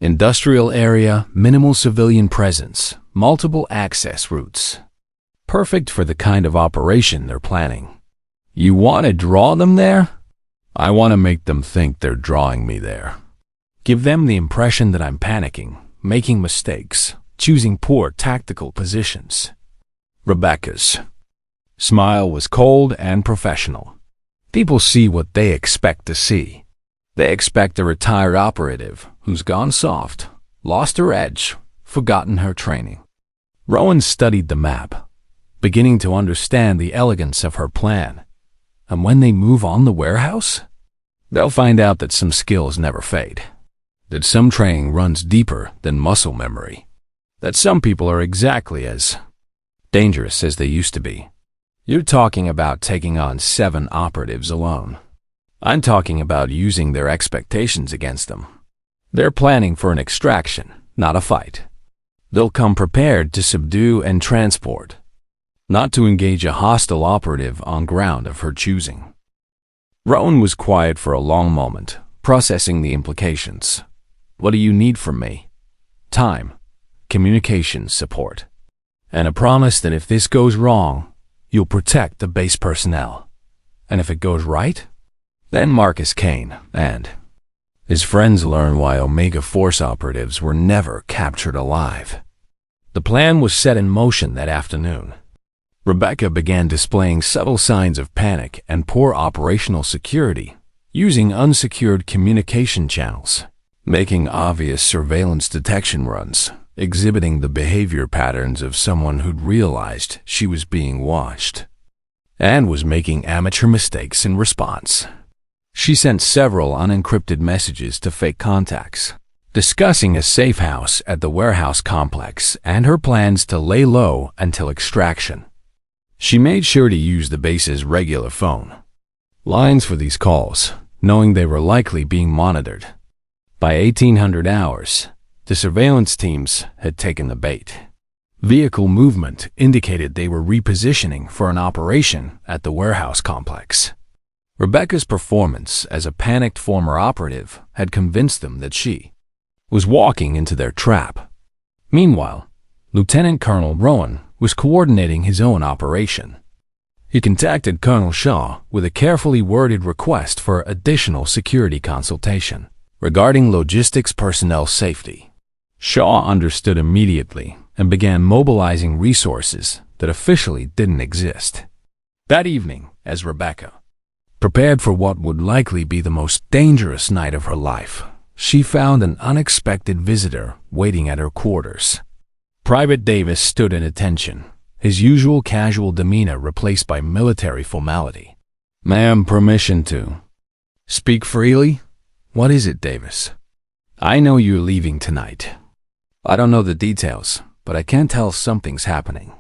Industrial area, minimal civilian presence, multiple access routes. Perfect for the kind of operation they're planning." "You want to draw them there?" "I want to make them think they're drawing me there. Give them the impression that I'm panicking, making mistakes, choosing poor tactical positions." Rebecca's smile was cold and professional. "People see what they expect to see. They expect a retired operative who's gone soft, lost her edge, forgotten her training." Rowan studied the map, beginning to understand the elegance of her plan. And when they move on the warehouse, they'll find out that some skills never fade, that some training runs deeper than muscle memory, that some people are exactly as dangerous as they used to be. You're talking about taking on 7 operatives alone. I'm talking about using their expectations against them. They're planning for an extraction, not a fight. They'll come prepared to subdue and transport, not to engage a hostile operative on ground of her choosing. Rowan was quiet for a long moment, processing the implications. "What do you need from me?" "Time, communication support, and a promise that if this goes wrong, you'll protect the base personnel. And if it goes right, then Marcus Kane and his friends learn why Omega Force operatives were never captured alive." The plan was set in motion that afternoon. Rebecca began displaying subtle signs of panic and poor operational security, using unsecured communication channels, making obvious surveillance detection runs, exhibiting the behavior patterns of someone who'd realized she was being watched, and was making amateur mistakes in response. She sent several unencrypted messages to fake contacts, discussing a safe house at the warehouse complex and her plans to lay low until extraction. She made sure to use the base's regular phone lines for these calls, knowing they were likely being monitored. By 1800 hours, the surveillance teams had taken the bait. Vehicle movement indicated they were repositioning for an operation at the warehouse complex. Rebecca's performance as a panicked former operative had convinced them that she was walking into their trap. Meanwhile, Lieutenant Colonel Rowan was coordinating his own operation. He contacted Colonel Shaw with a carefully worded request for additional security consultation regarding logistics personnel safety. Shaw understood immediately and began mobilizing resources that officially didn't exist. That evening, as Rebecca prepared for what would likely be the most dangerous night of her life, she found an unexpected visitor waiting at her quarters. Private Davis stood at attention, his usual casual demeanor replaced by military formality. "Ma'am, permission to speak freely?" "What is it, Davis?" "I know you're leaving tonight. I don't know the details, but I can tell something's happening."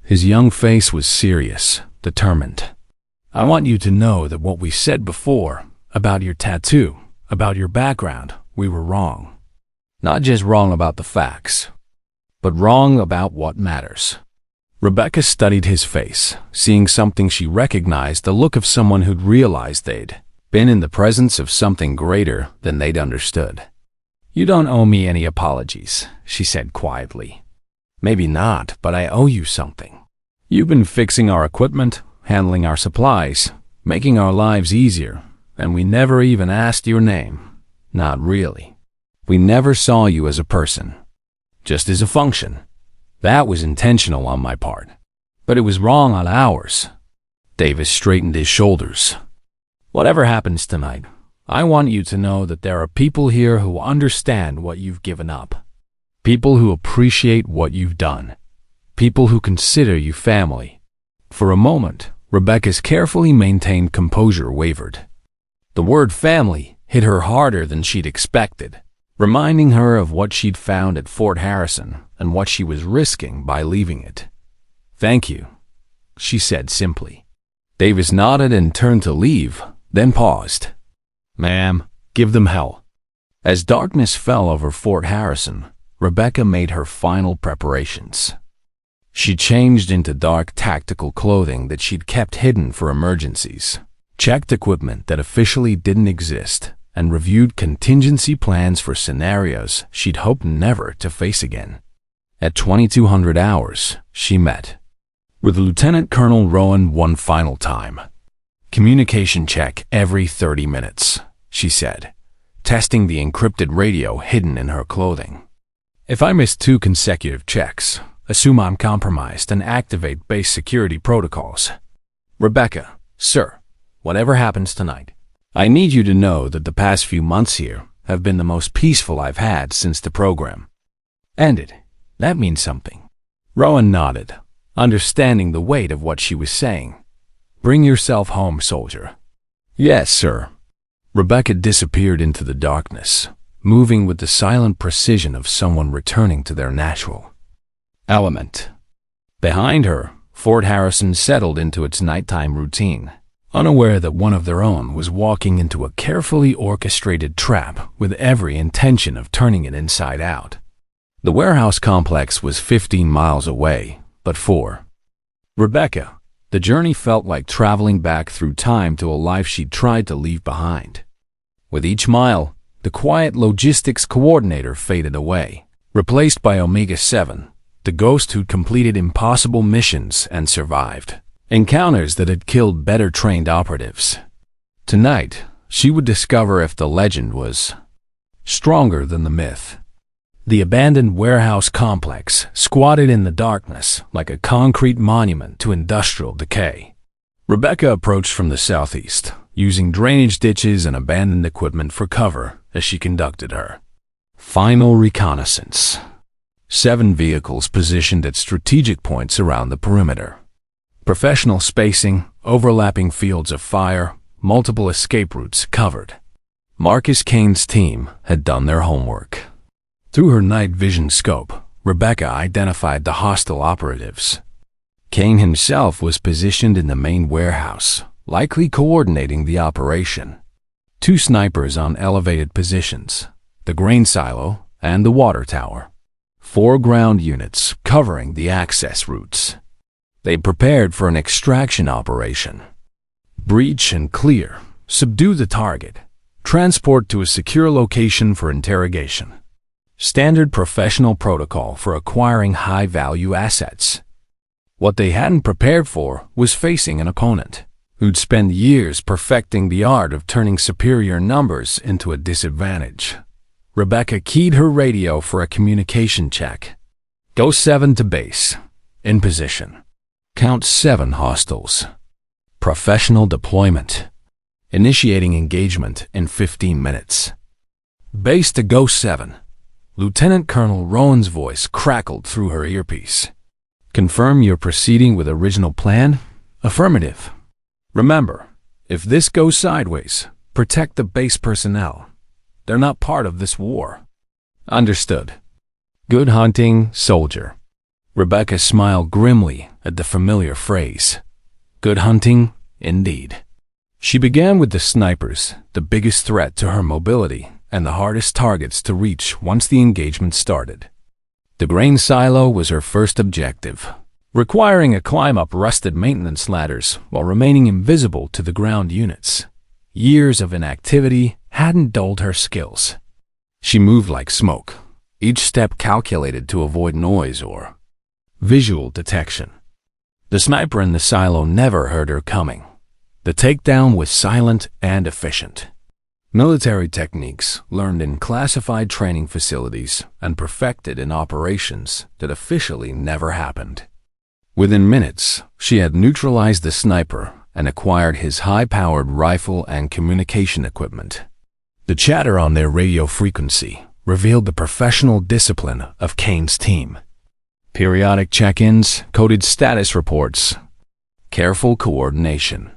His young face was serious, determined. "I want you to know that what we said before about your tattoo, about your background, we were wrong. Not just wrong about the facts, but wrong about what matters." Rebecca studied his face, seeing something she recognized, the look of someone who'd realized they'd been in the presence of something greater than they'd understood. "You don't owe me any apologies," she said quietly. "Maybe not, but I owe you something. You've been fixing our equipment, handling our supplies, making our lives easier, and we never even asked your name. Not really. We never saw you as a person, just as a function. That was intentional on my part, but it was wrong on ours." Davis straightened his shoulders. "Whatever happens tonight, I want you to know that there are people here who understand what you've given up, people who appreciate what you've done, people who consider you family." For a moment, Rebecca's carefully maintained composure wavered. The word family hit her harder than she'd expected, reminding her of what she'd found at Fort Harrison and what she was risking by leaving it. "Thank you," she said simply. Davis nodded and turned to leave, then paused. "Ma'am, give them hell." As darkness fell over Fort Harrison, Rebecca made her final preparations. She changed into dark tactical clothing that she'd kept hidden for emergencies, checked equipment that officially didn't exist, and reviewed contingency plans for scenarios she'd hoped never to face again. At 2200 hours, she met with Lieutenant Colonel Rowan one final time. "Communication check every 30 minutes, she said, testing the encrypted radio hidden in her clothing. "If I miss 2 consecutive checks, assume I'm compromised and activate base security protocols." "Rebecca, sir, whatever happens tonight, I need you to know that the past few months here have been the most peaceful I've had since the program ended. That means something." Rowan nodded, understanding the weight of what she was saying. "Bring yourself home, soldier." "Yes, sir." Rebecca disappeared into the darkness, moving with the silent precision of someone returning to their natural element. Behind her, Fort Harrison settled into its nighttime routine, unaware that one of their own was walking into a carefully orchestrated trap with every intention of turning it inside out. The warehouse complex was 15 miles away, but for Rebecca, the journey felt like traveling back through time to a life she'd tried to leave behind. With each mile, the quiet logistics coordinator faded away, replaced by Omega-7, the ghost who'd completed impossible missions and survived encounters that had killed better-trained operatives. Tonight, she would discover if the legend was stronger than the myth. The abandoned warehouse complex squatted in the darkness like a concrete monument to industrial decay. Rebecca approached from the southeast, using drainage ditches and abandoned equipment for cover as she conducted her final reconnaissance. 7 vehicles positioned at strategic points around the perimeter. Professional spacing, overlapping fields of fire, multiple escape routes covered. Marcus Kane's team had done their homework. Through her night vision scope, Rebecca identified the hostile operatives. Kane himself was positioned in the main warehouse, likely coordinating the operation. 2 snipers on elevated positions, the grain silo and the water tower. 4 ground units covering the access routes. They prepared for an extraction operation. Breach and clear, subdue the target, transport to a secure location for interrogation. Standard professional protocol for acquiring high-value assets. What they hadn't prepared for was facing an opponent who'd spend years perfecting the art of turning superior numbers into a disadvantage. Rebecca keyed her radio for a communication check. Go 7 to base. In position. Count 7 hostiles. Professional deployment. Initiating engagement in 15 minutes. Base to Go 7. Lieutenant Colonel Rowan's voice crackled through her earpiece. Confirm you're proceeding with original plan? Affirmative. Remember, if this goes sideways, protect the base personnel. They're not part of this war. Understood. Good hunting, soldier. Rebecca smiled grimly at the familiar phrase. Good hunting, indeed. She began with the snipers, the biggest threat to her mobility and the hardest targets to reach once the engagement started. The grain silo was her first objective, requiring a climb up rusted maintenance ladders while remaining invisible to the ground units. Years of inactivity hadn't dulled her skills. She moved like smoke, each step calculated to avoid noise or visual detection. The sniper in the silo never heard her coming. The takedown was silent and efficient. Military techniques learned in classified training facilities and perfected in operations that officially never happened. Within minutes, she had neutralized the sniper and acquired his high-powered rifle and communication equipment. The chatter on their radio frequency revealed the professional discipline of Kane's team. Periodic check-ins, coded status reports, careful coordination.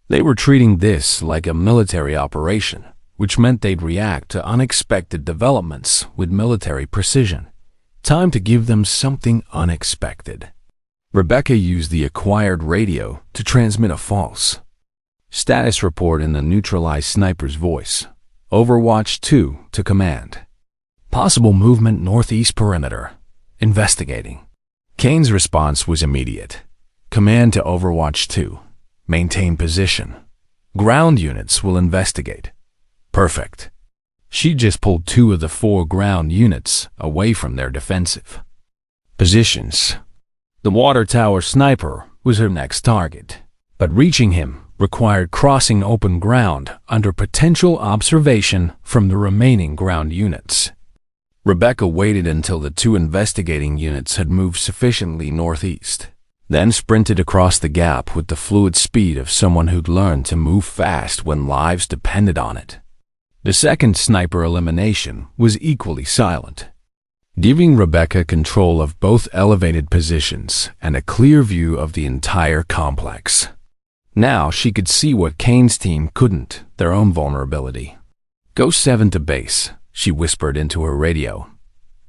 They were treating this like a military operation, which meant they'd react to unexpected developments with military precision. Time to give them something unexpected. Rebecca used the acquired radio to transmit a false status report in the neutralized sniper's voice. Overwatch 2 to command. Possible movement northeast perimeter. Investigating. Kane's response was immediate. Command to Overwatch 2. Maintain position. Ground units will investigate. Perfect. She just pulled 2 of the 4 ground units away from their defensive positions. The water tower sniper was her next target, but reaching him required crossing open ground under potential observation from the remaining ground units. Rebecca waited until the 2 investigating units had moved sufficiently northeast, then sprinted across the gap with the fluid speed of someone who'd learned to move fast when lives depended on it. The second sniper elimination was equally silent, giving Rebecca control of both elevated positions and a clear view of the entire complex. Now she could see what Kane's team couldn't, their own vulnerability. Go 7 to base, she whispered into her radio.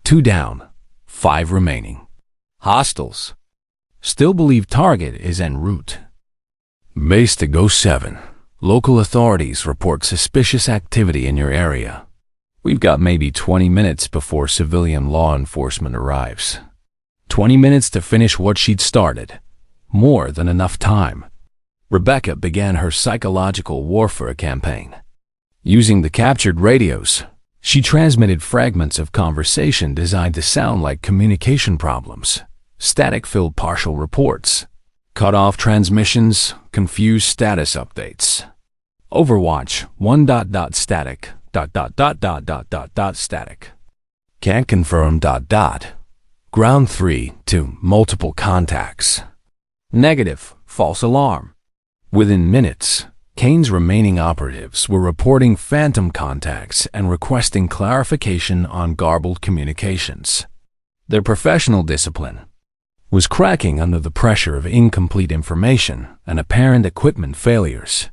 2 down, 5 remaining. Hostiles. Still believe target is en route. Base to Go 7. Local authorities report suspicious activity in your area. We've got maybe 20 minutes before civilian law enforcement arrives. 20 minutes to finish what she'd started. More than enough time. Rebecca began her psychological warfare campaign. Using the captured radios, she transmitted fragments of conversation designed to sound like communication problems, static-filled partial reports, cut-off transmissions, confused status updates. Overwatch 1. Static. Static. Can't confirm. Ground 3 to multiple contacts. Negative. False alarm. Within minutes, Kane's remaining operatives were reporting phantom contacts and requesting clarification on garbled communications. Their professional discipline was cracking under the pressure of incomplete information and apparent equipment failures.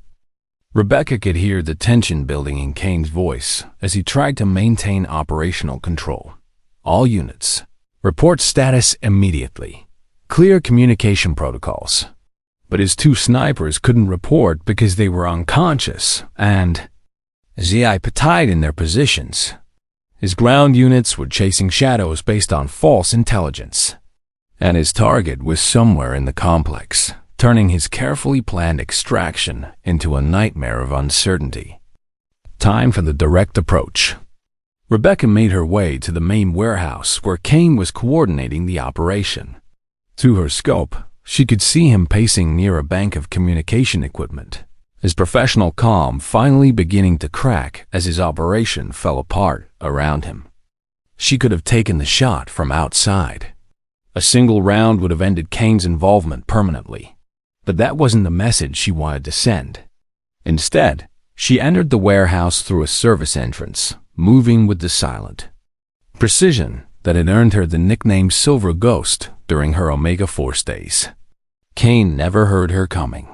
Rebecca could hear the tension building in Kane's voice as he tried to maintain operational control. All units, report status immediately. Clear communication protocols. But his two snipers couldn't report because they were unconscious and tied in their positions. His ground units were chasing shadows based on false intelligence. And his target was somewhere in the complex, turning his carefully planned extraction into a nightmare of uncertainty. Time for the direct approach. Rebecca made her way to the main warehouse where Kane was coordinating the operation. Through her scope, she could see him pacing near a bank of communication equipment, his professional calm finally beginning to crack as his operation fell apart around him. She could have taken the shot from outside. A single round would have ended Kane's involvement permanently. But that wasn't the message she wanted to send. Instead, she entered the warehouse through a service entrance, moving with the silent precision that had earned her the nickname Silver Ghost during her Omega Force days. Kane never heard her coming.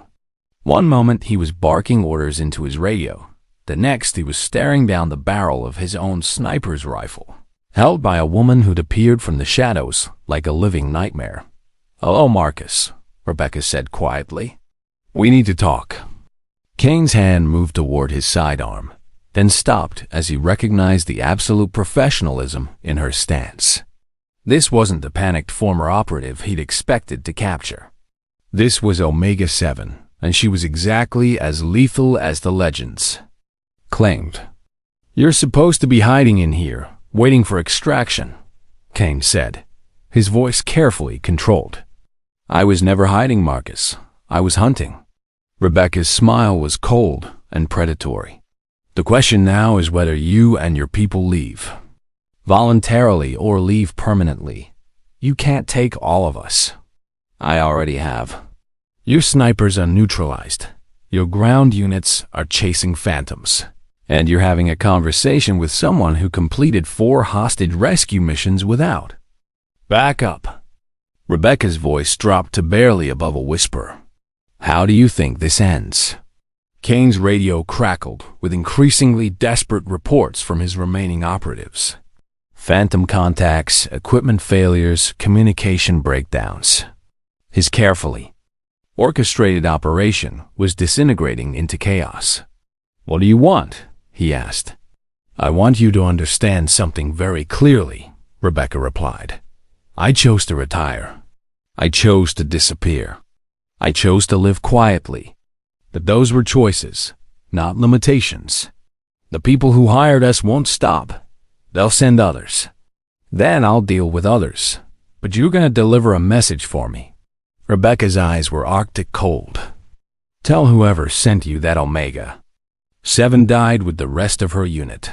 One moment he was barking orders into his radio. The next he was staring down the barrel of his own sniper's rifle, held by a woman who'd appeared from the shadows like a living nightmare. "Hello, Marcus," Rebecca said quietly. "We need to talk." Kane's hand moved toward his sidearm, then stopped as he recognized the absolute professionalism in her stance. This wasn't the panicked former operative he'd expected to capture. This was Omega 7, and she was exactly as lethal as the legends claimed. "You're supposed to be hiding in here, waiting for extraction," Kane said, his voice carefully controlled. "I was never hiding, Marcus. I was hunting." Rebecca's smile was cold and predatory. "The question now is whether you and your people leave. Voluntarily or leave permanently. You can't take all of us." "I already have." "Your snipers are neutralized. Your ground units are chasing phantoms. And you're having a conversation with someone who completed 4 hostage rescue missions without. Back up." Rebecca's voice dropped to barely above a whisper. "How do you think this ends?" Kane's radio crackled with increasingly desperate reports from his remaining operatives. Phantom contacts, equipment failures, communication breakdowns. His carefully orchestrated operation was disintegrating into chaos. "What do you want?" he asked. "I want you to understand something very clearly," Rebecca replied. "I chose to retire. I chose to disappear. I chose to live quietly. But those were choices, not limitations. The people who hired us won't stop. They'll send others. Then I'll deal with others. But you're going to deliver a message for me." Rebecca's eyes were arctic cold. "Tell whoever sent you that Omega 7 died with the rest of her unit.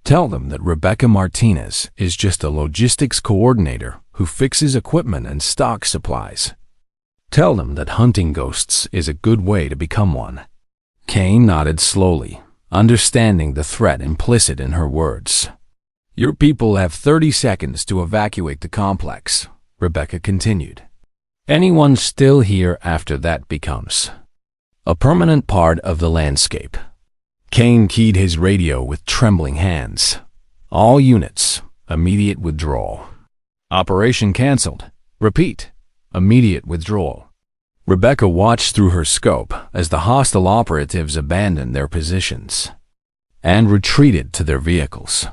Tell them that Rebecca Martinez is just a logistics coordinator who fixes equipment and stocks supplies. Tell them that hunting ghosts is a good way to become one." Kane nodded slowly, understanding the threat implicit in her words. "Your people have 30 seconds to evacuate the complex," Rebecca continued. "Anyone still here after that becomes a permanent part of the landscape." Kane keyed his radio with trembling hands. "All units, immediate withdrawal." "Operation canceled. Repeat, immediate withdrawal." Rebecca watched through her scope as the hostile operatives abandoned their positions and retreated to their vehicles.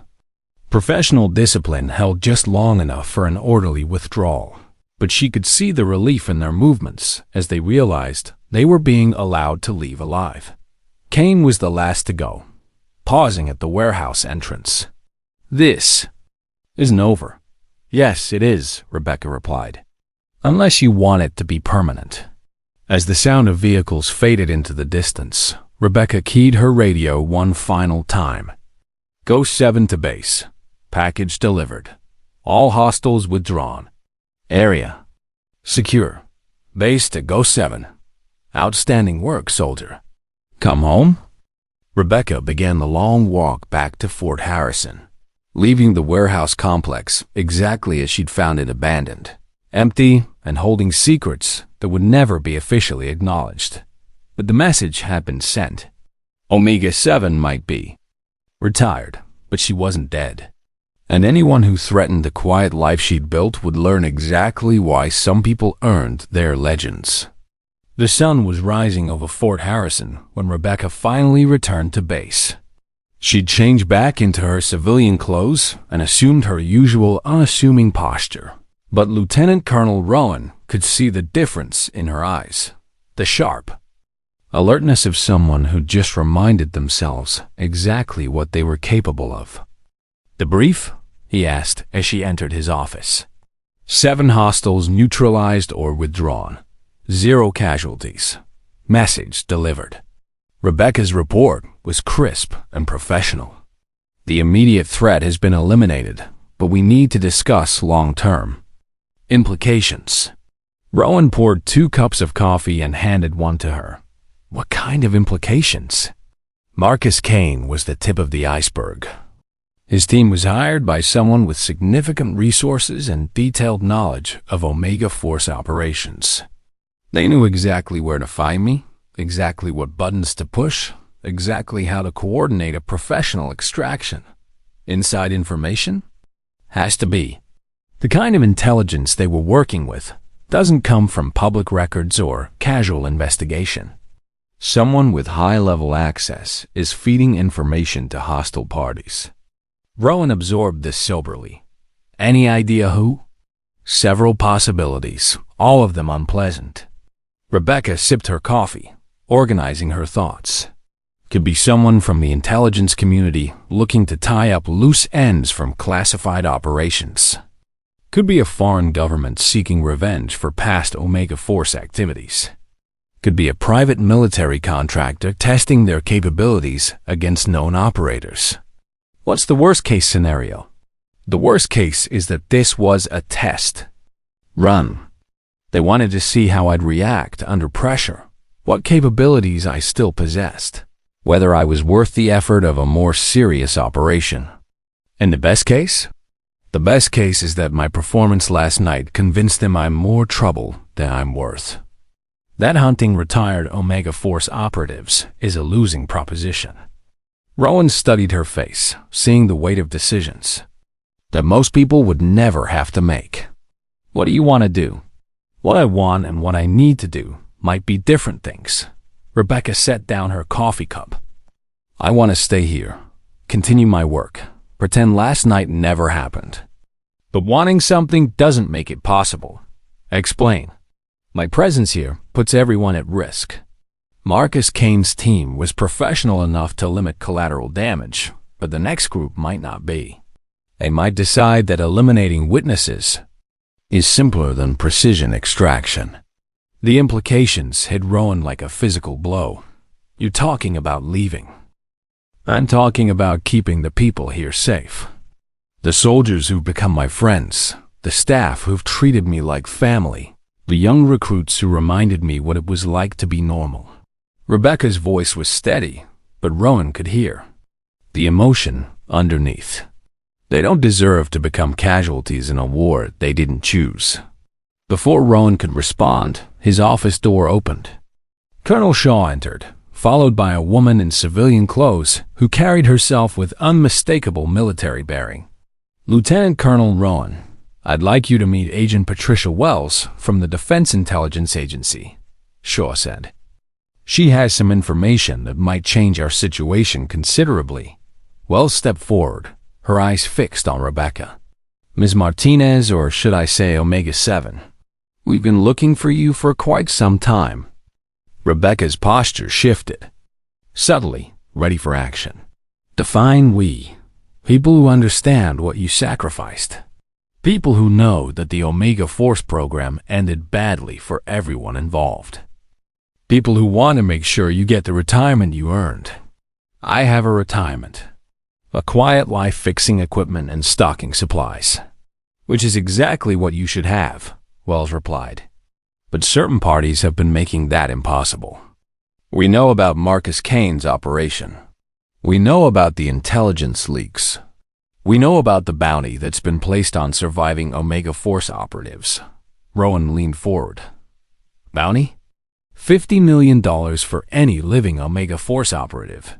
Professional discipline held just long enough for an orderly withdrawal, but she could see the relief in their movements as they realized they were being allowed to leave alive. Kane was the last to go, pausing at the warehouse entrance. "This isn't over." "Yes, it is," Rebecca replied. "Unless you want it to be permanent." As the sound of vehicles faded into the distance, Rebecca keyed her radio one final time. "Ghost 7 to base. Package delivered. All hostiles withdrawn. Area secure. Base to Ghost 7. Outstanding work, soldier. Come home?" Rebecca began the long walk back to Fort Harrison, leaving the warehouse complex exactly as she'd found it abandoned, empty and holding secrets that would never be officially acknowledged. But the message had been sent. Omega-7 might be retired, but she wasn't dead. And anyone who threatened the quiet life she'd built would learn exactly why some people earned their legends. The sun was rising over Fort Harrison when Rebecca finally returned to base. She'd changed back into her civilian clothes and assumed her usual unassuming posture. But Lieutenant Colonel Rowan could see the difference in her eyes. The sharp alertness of someone who just reminded themselves exactly what they were capable of. "The brief?" he asked as she entered his office. 7 hostiles neutralized or withdrawn. 0 casualties. Message delivered. Rebecca's report was crisp and professional. "The immediate threat has been eliminated, but we need to discuss long-term implications." Rowan poured 2 cups of coffee and handed one to her. What kind of implications? Marcus Kane was the tip of the iceberg. His team was hired by someone with significant resources and detailed knowledge of Omega Force operations. They knew exactly where to find me, exactly what buttons to push, exactly how to coordinate a professional extraction. Inside information? Has to be. The kind of intelligence they were working with doesn't come from public records or casual investigation. Someone with high-level access is feeding information to hostile parties. Rowan absorbed this soberly. Any idea who? Several possibilities, all of them unpleasant. Rebecca sipped her coffee, organizing her thoughts. Could be someone from the intelligence community looking to tie up loose ends from classified operations. Could be a foreign government seeking revenge for past Omega Force activities. Could be a private military contractor testing their capabilities against known operators. What's the worst-case scenario? The worst case is that this was a test run. They wanted to see how I'd react under pressure, what capabilities I still possessed, whether I was worth the effort of a more serious operation. And the best case? The best case is that my performance last night convinced them I'm more trouble than I'm worth. That hunting retired Omega Force operatives is a losing proposition. Rowan studied her face, seeing the weight of decisions that most people would never have to make. What do you want to do? What I want and what I need to do might be different things. Rebecca set down her coffee cup. I want to stay here, continue my work, pretend last night never happened. But wanting something doesn't make it possible. Explain. My presence here puts everyone at risk. Marcus Kane's team was professional enough to limit collateral damage, but the next group might not be. They might decide that eliminating witnesses is simpler than precision extraction. The implications hit Rowan like a physical blow. You're talking about leaving. I'm talking about keeping the people here safe. The soldiers who've become my friends, the staff who've treated me like family, the young recruits who reminded me what it was like to be normal. Rebecca's voice was steady, but Rowan could hear the emotion underneath. They don't deserve to become casualties in a war they didn't choose. Before Rowan could respond, his office door opened. Colonel Shaw entered, followed by a woman in civilian clothes who carried herself with unmistakable military bearing. Lieutenant Colonel Rowan, I'd like you to meet Agent Patricia Wells from the Defense Intelligence Agency, Shaw said. She has some information that might change our situation considerably. Wells stepped forward, her eyes fixed on Rebecca. Ms. Martinez, or should I say Omega-7, we've been looking for you for quite some time. Rebecca's posture shifted, subtly, ready for action. Define we. People who understand what you sacrificed. People who know that the Omega Force program ended badly for everyone involved. People who want to make sure you get the retirement you earned. I have a retirement. A quiet life fixing equipment and stocking supplies. Which is exactly what you should have, Wells replied. But certain parties have been making that impossible. We know about Marcus Kane's operation. We know about the intelligence leaks. We know about the bounty that's been placed on surviving Omega Force operatives. Rowan leaned forward. Bounty? $50 million for any living Omega Force operative.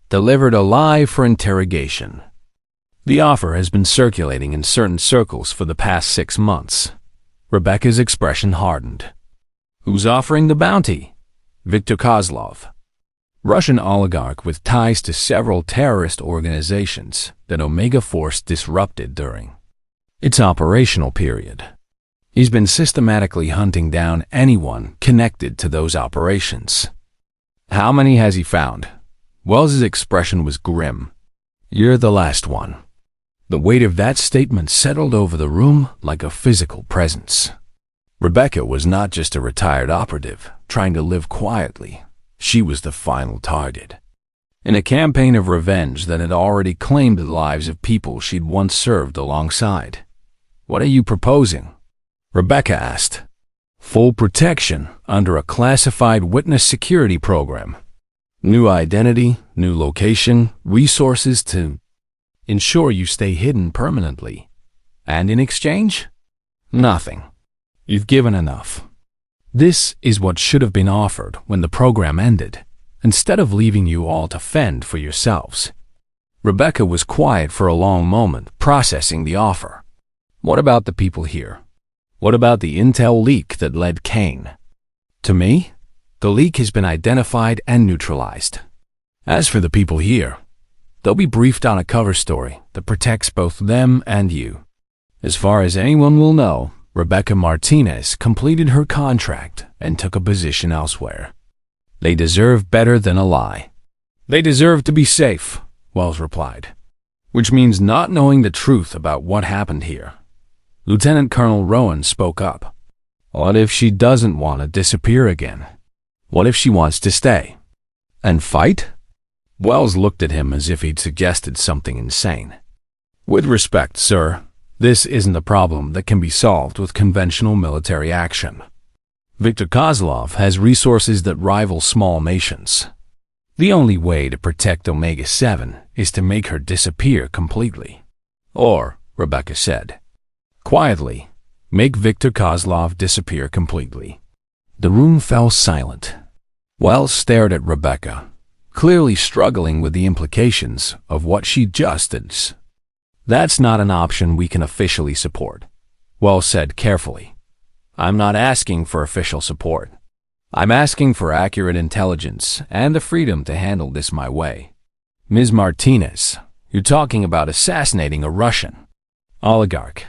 Delivered alive for interrogation. The offer has been circulating in certain circles for the past 6 months. Rebecca's expression hardened. Who's offering the bounty? Viktor Kozlov, Russian oligarch with ties to several terrorist organizations that Omega Force disrupted during its operational period. He's been systematically hunting down anyone connected to those operations. How many has he found? Wells's expression was grim. You're the last one. The weight of that statement settled over the room like a physical presence. Rebecca was not just a retired operative trying to live quietly. She was the final target. In a campaign of revenge that had already claimed the lives of people she'd once served alongside. What are you proposing? Rebecca asked. Full protection under a classified witness security program. New identity, new location, resources to ensure you stay hidden permanently. And in exchange? Nothing. You've given enough. This is what should have been offered when the program ended, instead of leaving you all to fend for yourselves. Rebecca was quiet for a long moment, processing the offer. What about the people here? What about the intel leak that led Kane? To me, the leak has been identified and neutralized. As for the people here, they'll be briefed on a cover story that protects both them and you. As far as anyone will know, Rebecca Martinez completed her contract and took a position elsewhere. They deserve better than a lie. They deserve to be safe, Wells replied. Which means not knowing the truth about what happened here. Lieutenant Colonel Rowan spoke up. What if she doesn't want to disappear again? What if she wants to stay? And fight? Wells looked at him as if he'd suggested something insane. With respect, sir, this isn't a problem that can be solved with conventional military action. Viktor Kozlov has resources that rival small nations. The only way to protect Omega-7 is to make her disappear completely. Or, Rebecca said, quietly, make Viktor Kozlov disappear completely. The room fell silent. Wells stared at Rebecca, clearly struggling with the implications of what she just did. That's not an option we can officially support, Wells said carefully. I'm not asking for official support. I'm asking for accurate intelligence and the freedom to handle this my way. Ms. Martinez, you're talking about assassinating a Russian oligarch.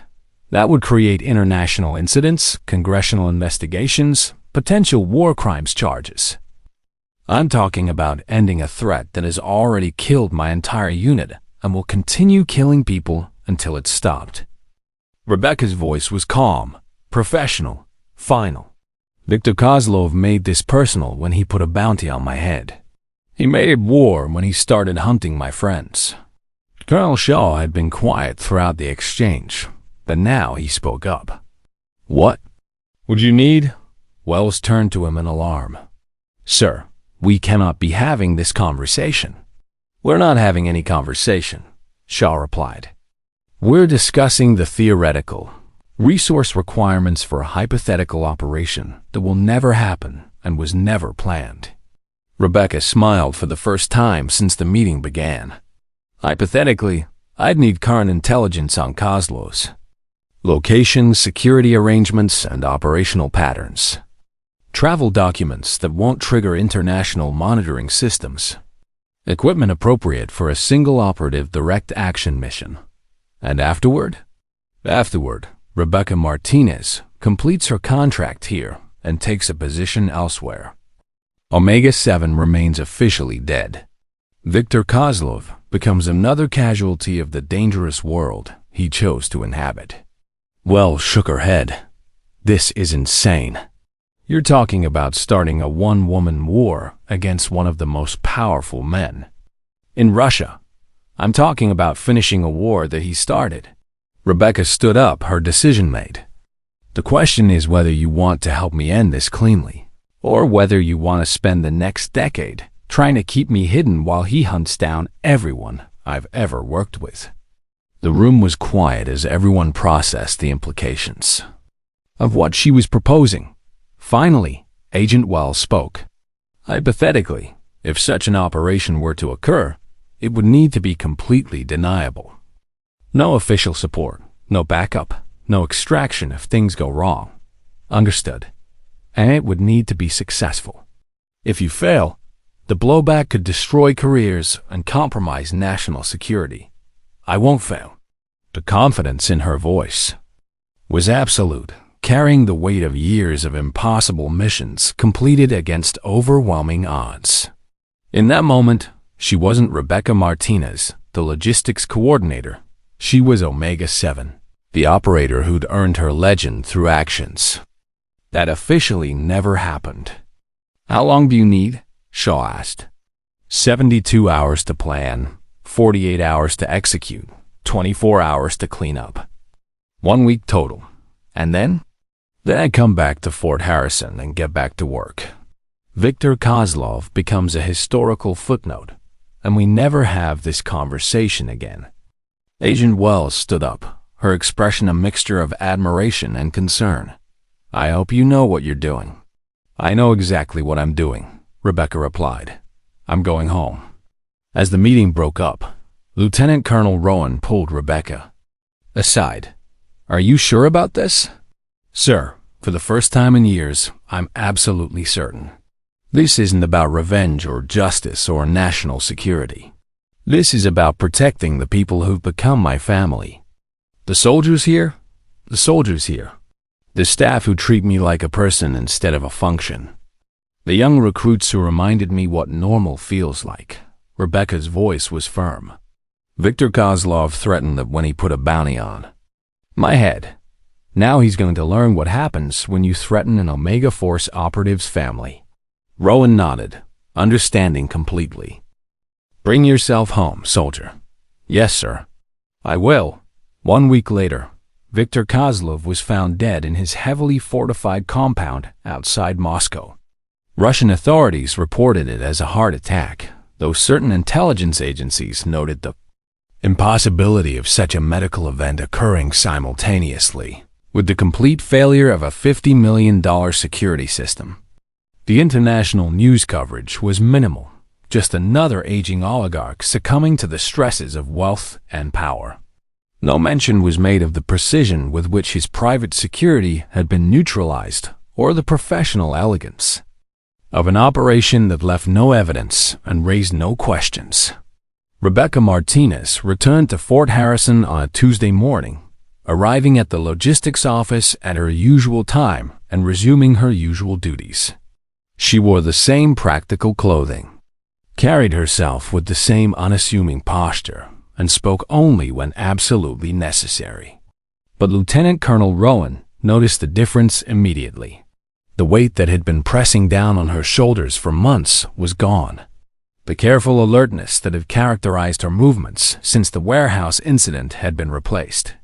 That would create international incidents, congressional investigations, potential war crimes charges. I'm talking about ending a threat that has already killed my entire unit and will continue killing people until it's stopped. Rebecca's voice was calm, professional, final. Viktor Kozlov made this personal when he put a bounty on my head. He made it war when he started hunting my friends. Colonel Shaw had been quiet throughout the exchange, but now he spoke up. What would you need? Wells turned to him in alarm. Sir, we cannot be having this conversation. We're not having any conversation, Shaw replied. We're discussing the theoretical resource requirements for a hypothetical operation that will never happen and was never planned. Rebecca smiled for the first time since the meeting began. Hypothetically, I'd need current intelligence on Kozlov's location, security arrangements, and operational patterns. Travel documents that won't trigger international monitoring systems. Equipment appropriate for a single operative direct action mission. And afterward, Rebecca Martinez completes her contract here and takes a position elsewhere. Omega-7 remains officially dead. Viktor Kozlov becomes another casualty of the dangerous world he chose to inhabit. Wells shook her head. This is insane. You're talking about starting a one-woman war against one of the most powerful men in Russia. I'm talking about finishing a war that he started. Rebecca stood up, her decision made. The question is whether you want to help me end this cleanly, or whether you want to spend the next decade trying to keep me hidden while he hunts down everyone I've ever worked with. The room was quiet as everyone processed the implications of what she was proposing. Finally, Agent Wells spoke. Hypothetically, if such an operation were to occur, it would need to be completely deniable. No official support, no backup, no extraction if things go wrong. Understood. And it would need to be successful. If you fail, the blowback could destroy careers and compromise national security. I won't fail. The confidence in her voice was absolute, carrying the weight of years of impossible missions completed against overwhelming odds. In that moment, she wasn't Rebecca Martinez, the logistics coordinator. She was Omega 7, the operator who'd earned her legend through actions that officially never happened. How long do you need? Shaw asked. 72 hours to plan, 48 hours to execute, 24 hours to clean up. 1 week total. And then? Then I come back to Fort Harrison and get back to work. Viktor Kozlov becomes a historical footnote, and we never have this conversation again. Agent Wells stood up, her expression a mixture of admiration and concern. I hope you know what you're doing. I know exactly what I'm doing, Rebecca replied. I'm going home. As the meeting broke up, Lieutenant Colonel Rowan pulled Rebecca aside. Are you sure about this? Sir, for the first time in years, I'm absolutely certain. This isn't about revenge or justice or national security. This is about protecting the people who've become my family. The soldiers here, the staff who treat me like a person instead of a function. The young recruits who reminded me what normal feels like. Rebecca's voice was firm. Viktor Kozlov threatened that when he put a bounty on my head. Now he's going to learn what happens when you threaten an Omega Force operative's family. Rowan nodded, understanding completely. Bring yourself home, soldier. Yes, sir. I will. 1 week later, Viktor Kozlov was found dead in his heavily fortified compound outside Moscow. Russian authorities reported it as a heart attack, though certain intelligence agencies noted the impossibility of such a medical event occurring simultaneously, with the complete failure of a $50 million security system. The international news coverage was minimal, just another aging oligarch succumbing to the stresses of wealth and power. No mention was made of the precision with which his private security had been neutralized or the professional elegance of an operation that left no evidence and raised no questions. Rebecca Martinez returned to Fort Harrison on a Tuesday morning, arriving at the logistics office at her usual time and resuming her usual duties. She wore the same practical clothing, carried herself with the same unassuming posture, and spoke only when absolutely necessary. But Lieutenant Colonel Rowan noticed the difference immediately. The weight that had been pressing down on her shoulders for months was gone. The careful alertness that had characterized her movements since the warehouse incident had been replaced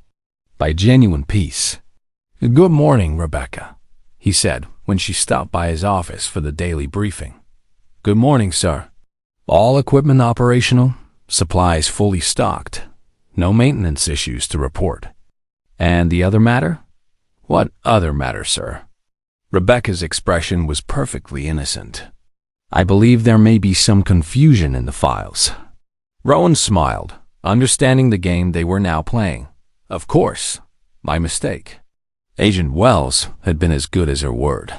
by genuine peace. Good morning, Rebecca, he said when she stopped by his office for the daily briefing. Good morning, sir. All equipment operational, supplies fully stocked, no maintenance issues to report. And the other matter? What other matter, sir? Rebecca's expression was perfectly innocent. I believe there may be some confusion in the files. Rowan smiled, understanding the game they were now playing. Of course, my mistake. Agent Wells had been as good as her word.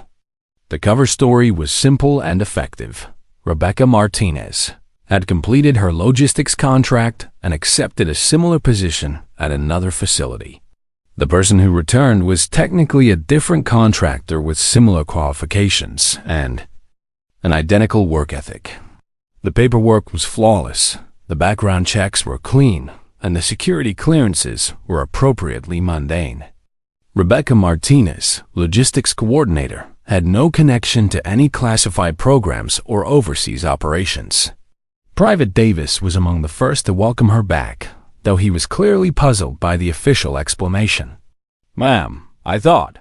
The cover story was simple and effective. Rebecca Martinez had completed her logistics contract and accepted a similar position at another facility. The person who returned was technically a different contractor with similar qualifications and an identical work ethic. The paperwork was flawless, the background checks were clean, and the security clearances were appropriately mundane. Rebecca Martinez, logistics coordinator, had no connection to any classified programs or overseas operations. Private Davis was among the first to welcome her back, though he was clearly puzzled by the official explanation. Ma'am, I thought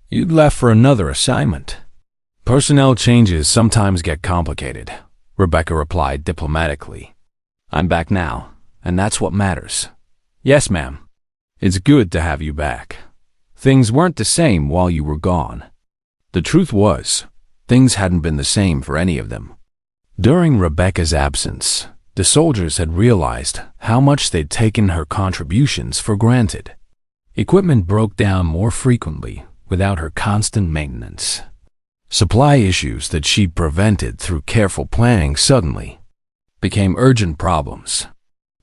you'd left for another assignment. Personnel changes sometimes get complicated, Rebecca replied diplomatically. I'm back now, and that's what matters. Yes, ma'am. It's good to have you back. Things weren't the same while you were gone. The truth was, Things hadn't been the same for any of them. During Rebecca's absence, the soldiers had realized how much they'd taken her contributions for granted. Equipment broke down more frequently without her constant maintenance. Supply issues that she'd prevented through careful planning suddenly became urgent problems.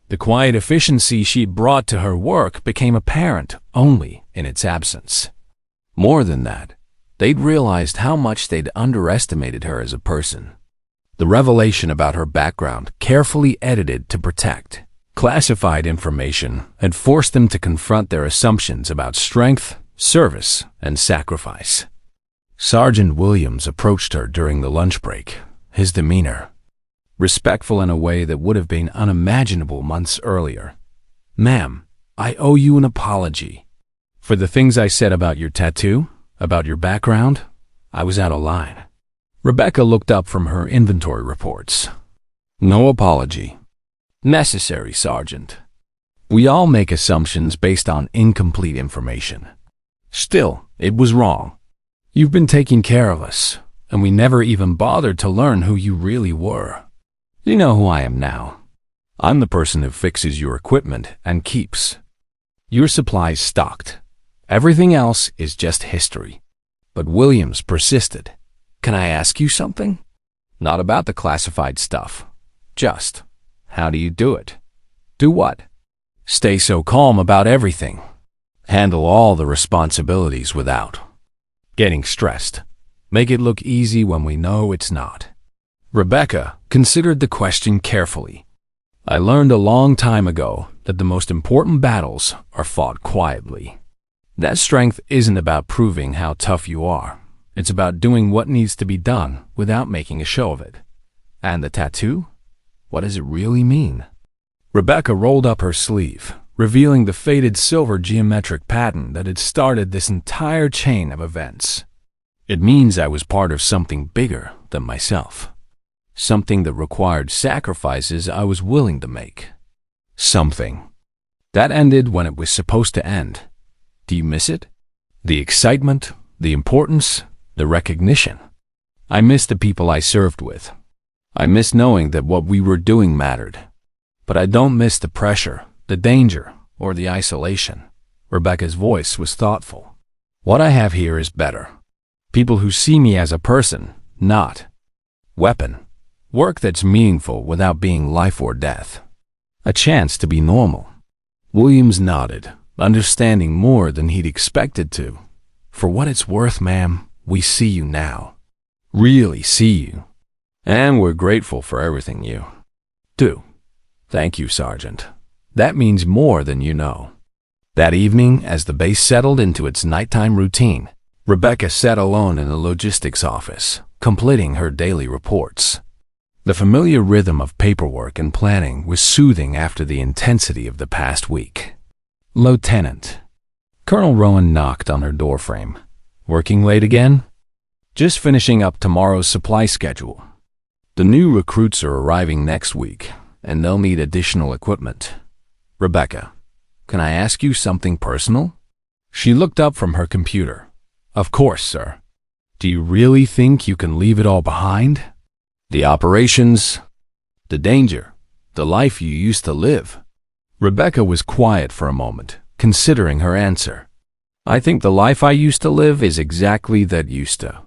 The quiet efficiency she'd brought to her work became apparent only in its absence. More than that, they'd realized how much they'd underestimated her as a person. The revelation about her background, carefully edited to protect classified information, had forced them to confront their assumptions about strength, service, and sacrifice. Sergeant Williams approached her during the lunch break, his demeanor respectful in a way that would have been unimaginable months earlier. "Ma'am, I owe you an apology. For the things I said about your tattoo, about your background, I was out of line." Rebecca looked up from her inventory reports. "No apology necessary, Sergeant. We all make assumptions based on incomplete information. Still, it was wrong. You've been taking care of us, and we never even bothered to learn who you really were. You know who I am now. I'm the person who fixes your equipment and keeps your supplies stocked. Everything else is just history." But Williams persisted. "Can I ask you something? Not about the classified stuff. Just, how do you do it? Do what? Stay so calm about everything. Handle all the responsibilities without getting stressed. Make it look easy when we know it's not." Rebecca considered the question carefully. "I learned a long time ago that the most important battles are fought quietly. That strength isn't about proving how tough you are. It's about doing what needs to be done without making a show of it. And the tattoo? What does it really mean?" Rebecca rolled up her sleeve, revealing the faded silver geometric pattern that had started this entire chain of events. "It means I was part of something bigger than myself. Something that required sacrifices I was willing to make. Something that ended when it was supposed to end. Do you miss it? The excitement, the importance, the recognition. I miss the people I served with. I miss knowing that what we were doing mattered. But I don't miss the pressure, the danger, or the isolation." Rebecca's voice was thoughtful. "What I have here is better. People who see me as a person, not weapon. Work that's meaningful without being life or death. A chance to be normal." Williams nodded, understanding more than he'd expected to. "For what it's worth, ma'am, we see you now. Really see you. And we're grateful for everything you do." "Thank you, Sergeant. That means more than you know." That evening, as the base settled into its nighttime routine, Rebecca sat alone in the logistics office, completing her daily reports. The familiar rhythm of paperwork and planning was soothing after the intensity of the past week. "Lieutenant." Colonel Rowan knocked on her doorframe. "Working late again?" "Just finishing up tomorrow's supply schedule. The new recruits are arriving next week, and they'll need additional equipment." "Rebecca, can I ask you something personal?" She looked up from her computer. "Of course, sir. Do you really think you can leave it all behind? The operations, the danger, the life you used to live?" Rebecca was quiet for a moment, considering her answer. "I think the life I used to live is exactly that used to.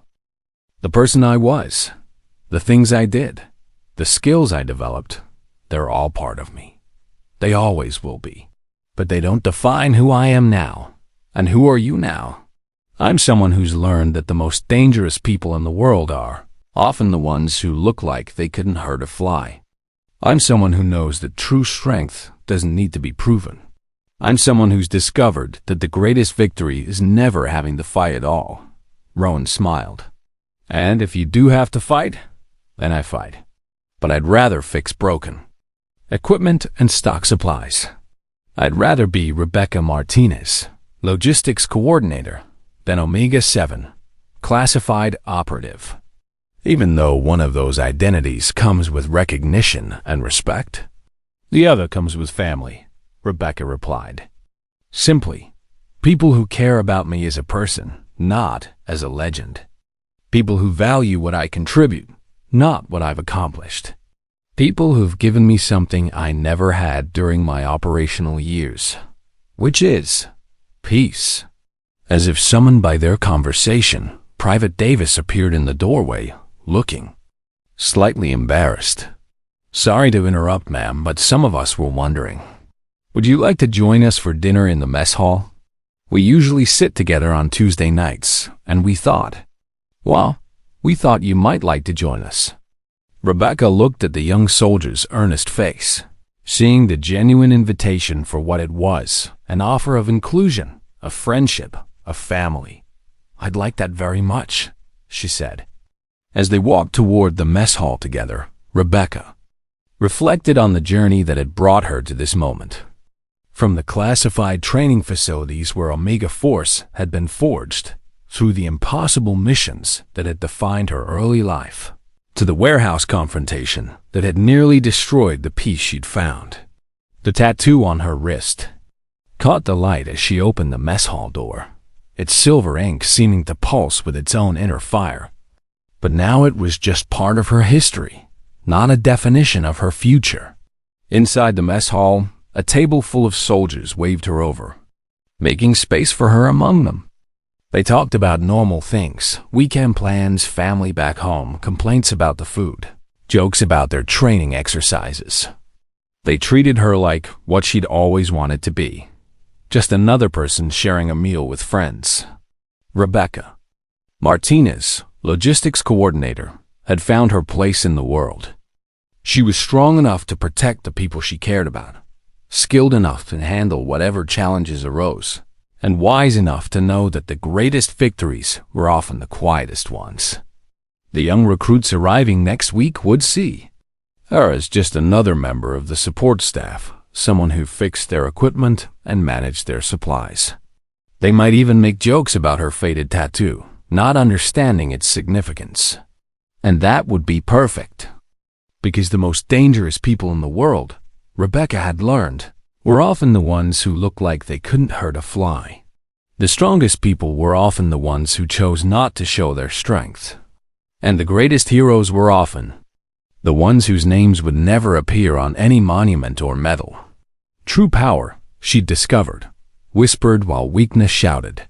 The person I was, the things I did, the skills I developed, they're all part of me. They always will be. But they don't define who I am now. And who are you now? I'm someone who's learned that the most dangerous people in the world are often the ones who look like they couldn't hurt a fly. I'm someone who knows that true strength doesn't need to be proven. I'm someone who's discovered that the greatest victory is never having to fight at all." Rowan smiled. "And if you do have to fight, then I fight. But I'd rather fix broken equipment and stock supplies. I'd rather be Rebecca Martinez, logistics coordinator, than Omega 7, classified operative. Even though one of those identities comes with recognition and respect, the other comes with family," Rebecca replied. "Simply, people who care about me as a person, not as a legend. People who value what I contribute, not what I've accomplished. People who've given me something I never had during my operational years, which is peace. As if summoned by their conversation, Private Davis appeared in the doorway, looking slightly embarrassed. Sorry to interrupt, ma'am, but some of us were wondering, would you like to join us for dinner in the mess hall? We usually sit together on Tuesday nights, and we thought you might like to join us. Rebecca looked at the young soldier's earnest face, seeing the genuine invitation for what it was, an offer of inclusion, of friendship, of family. I'd like that very much, she said. As they walked toward the mess hall together, Rebecca reflected on the journey that had brought her to this moment. From the classified training facilities where Omega Force had been forged, through the impossible missions that had defined her early life, to the warehouse confrontation that had nearly destroyed the peace she'd found. The tattoo on her wrist caught the light as she opened the mess hall door, its silver ink seeming to pulse with its own inner fire. But now it was just part of her history, not a definition of her future. Inside the mess hall, a table full of soldiers waved her over, making space for her among them. They talked about normal things, weekend plans, family back home, complaints about the food, jokes about their training exercises. They treated her like what she'd always wanted to be, just another person sharing a meal with friends. Rebecca Martinez, logistics coordinator, had found her place in the world. She was strong enough to protect the people she cared about, skilled enough to handle whatever challenges arose, and wise enough to know that the greatest victories were often the quietest ones. The young recruits arriving next week would see her as just another member of the support staff, someone who fixed their equipment and managed their supplies. They might even make jokes about her faded tattoo, not understanding its significance. And that would be perfect, because the most dangerous people in the world, Rebecca had learned, were often the ones who looked like they couldn't hurt a fly. The strongest people were often the ones who chose not to show their strength. And the greatest heroes were often the ones whose names would never appear on any monument or medal. True power, she'd discovered, whispered while weakness shouted.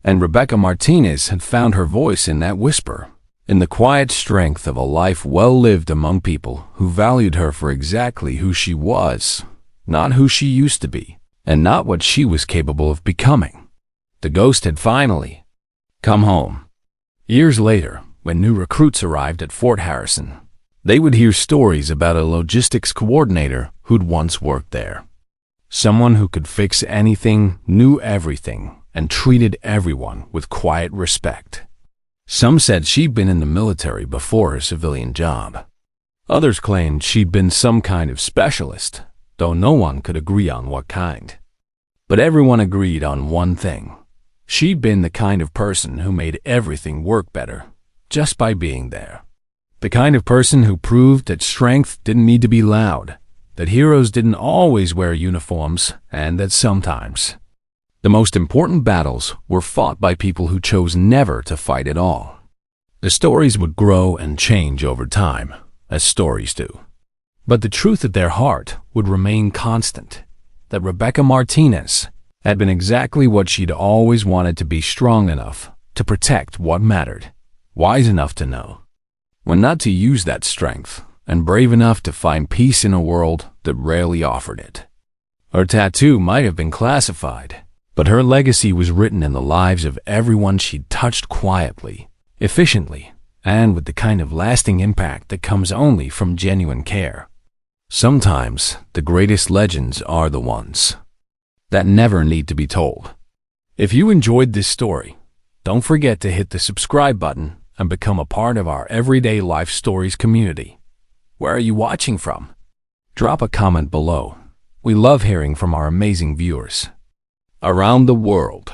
And Rebecca Martinez had found her voice in that whisper, in the quiet strength of a life well lived among people who valued her for exactly who she was, not who she used to be, and not what she was capable of becoming. The ghost had finally come home. Years later, when new recruits arrived at Fort Harrison, they would hear stories about a logistics coordinator who'd once worked there. Someone who could fix anything, knew everything, and treated everyone with quiet respect. Some said she'd been in the military before her civilian job. Others claimed she'd been some kind of specialist, though no one could agree on what kind. But everyone agreed on one thing. She'd been the kind of person who made everything work better, just by being there. The kind of person who proved that strength didn't need to be loud, that heroes didn't always wear uniforms, and that sometimes the most important battles were fought by people who chose never to fight at all. The stories would grow and change over time, as stories do. But the truth at their heart would remain constant, that Rebecca Martinez had been exactly what she'd always wanted to be: strong enough to protect what mattered, wise enough to know when not to use that strength, and brave enough to find peace in a world that rarely offered it. Her tattoo might have been classified, but her legacy was written in the lives of everyone she'd touched quietly, efficiently, and with the kind of lasting impact that comes only from genuine care. Sometimes the greatest legends are the ones that never need to be told. If you enjoyed this story, don't forget to hit the subscribe button and become a part of our Everyday Life Stories community. Where are you watching from? Drop a comment below. We love hearing from our amazing viewers around the world.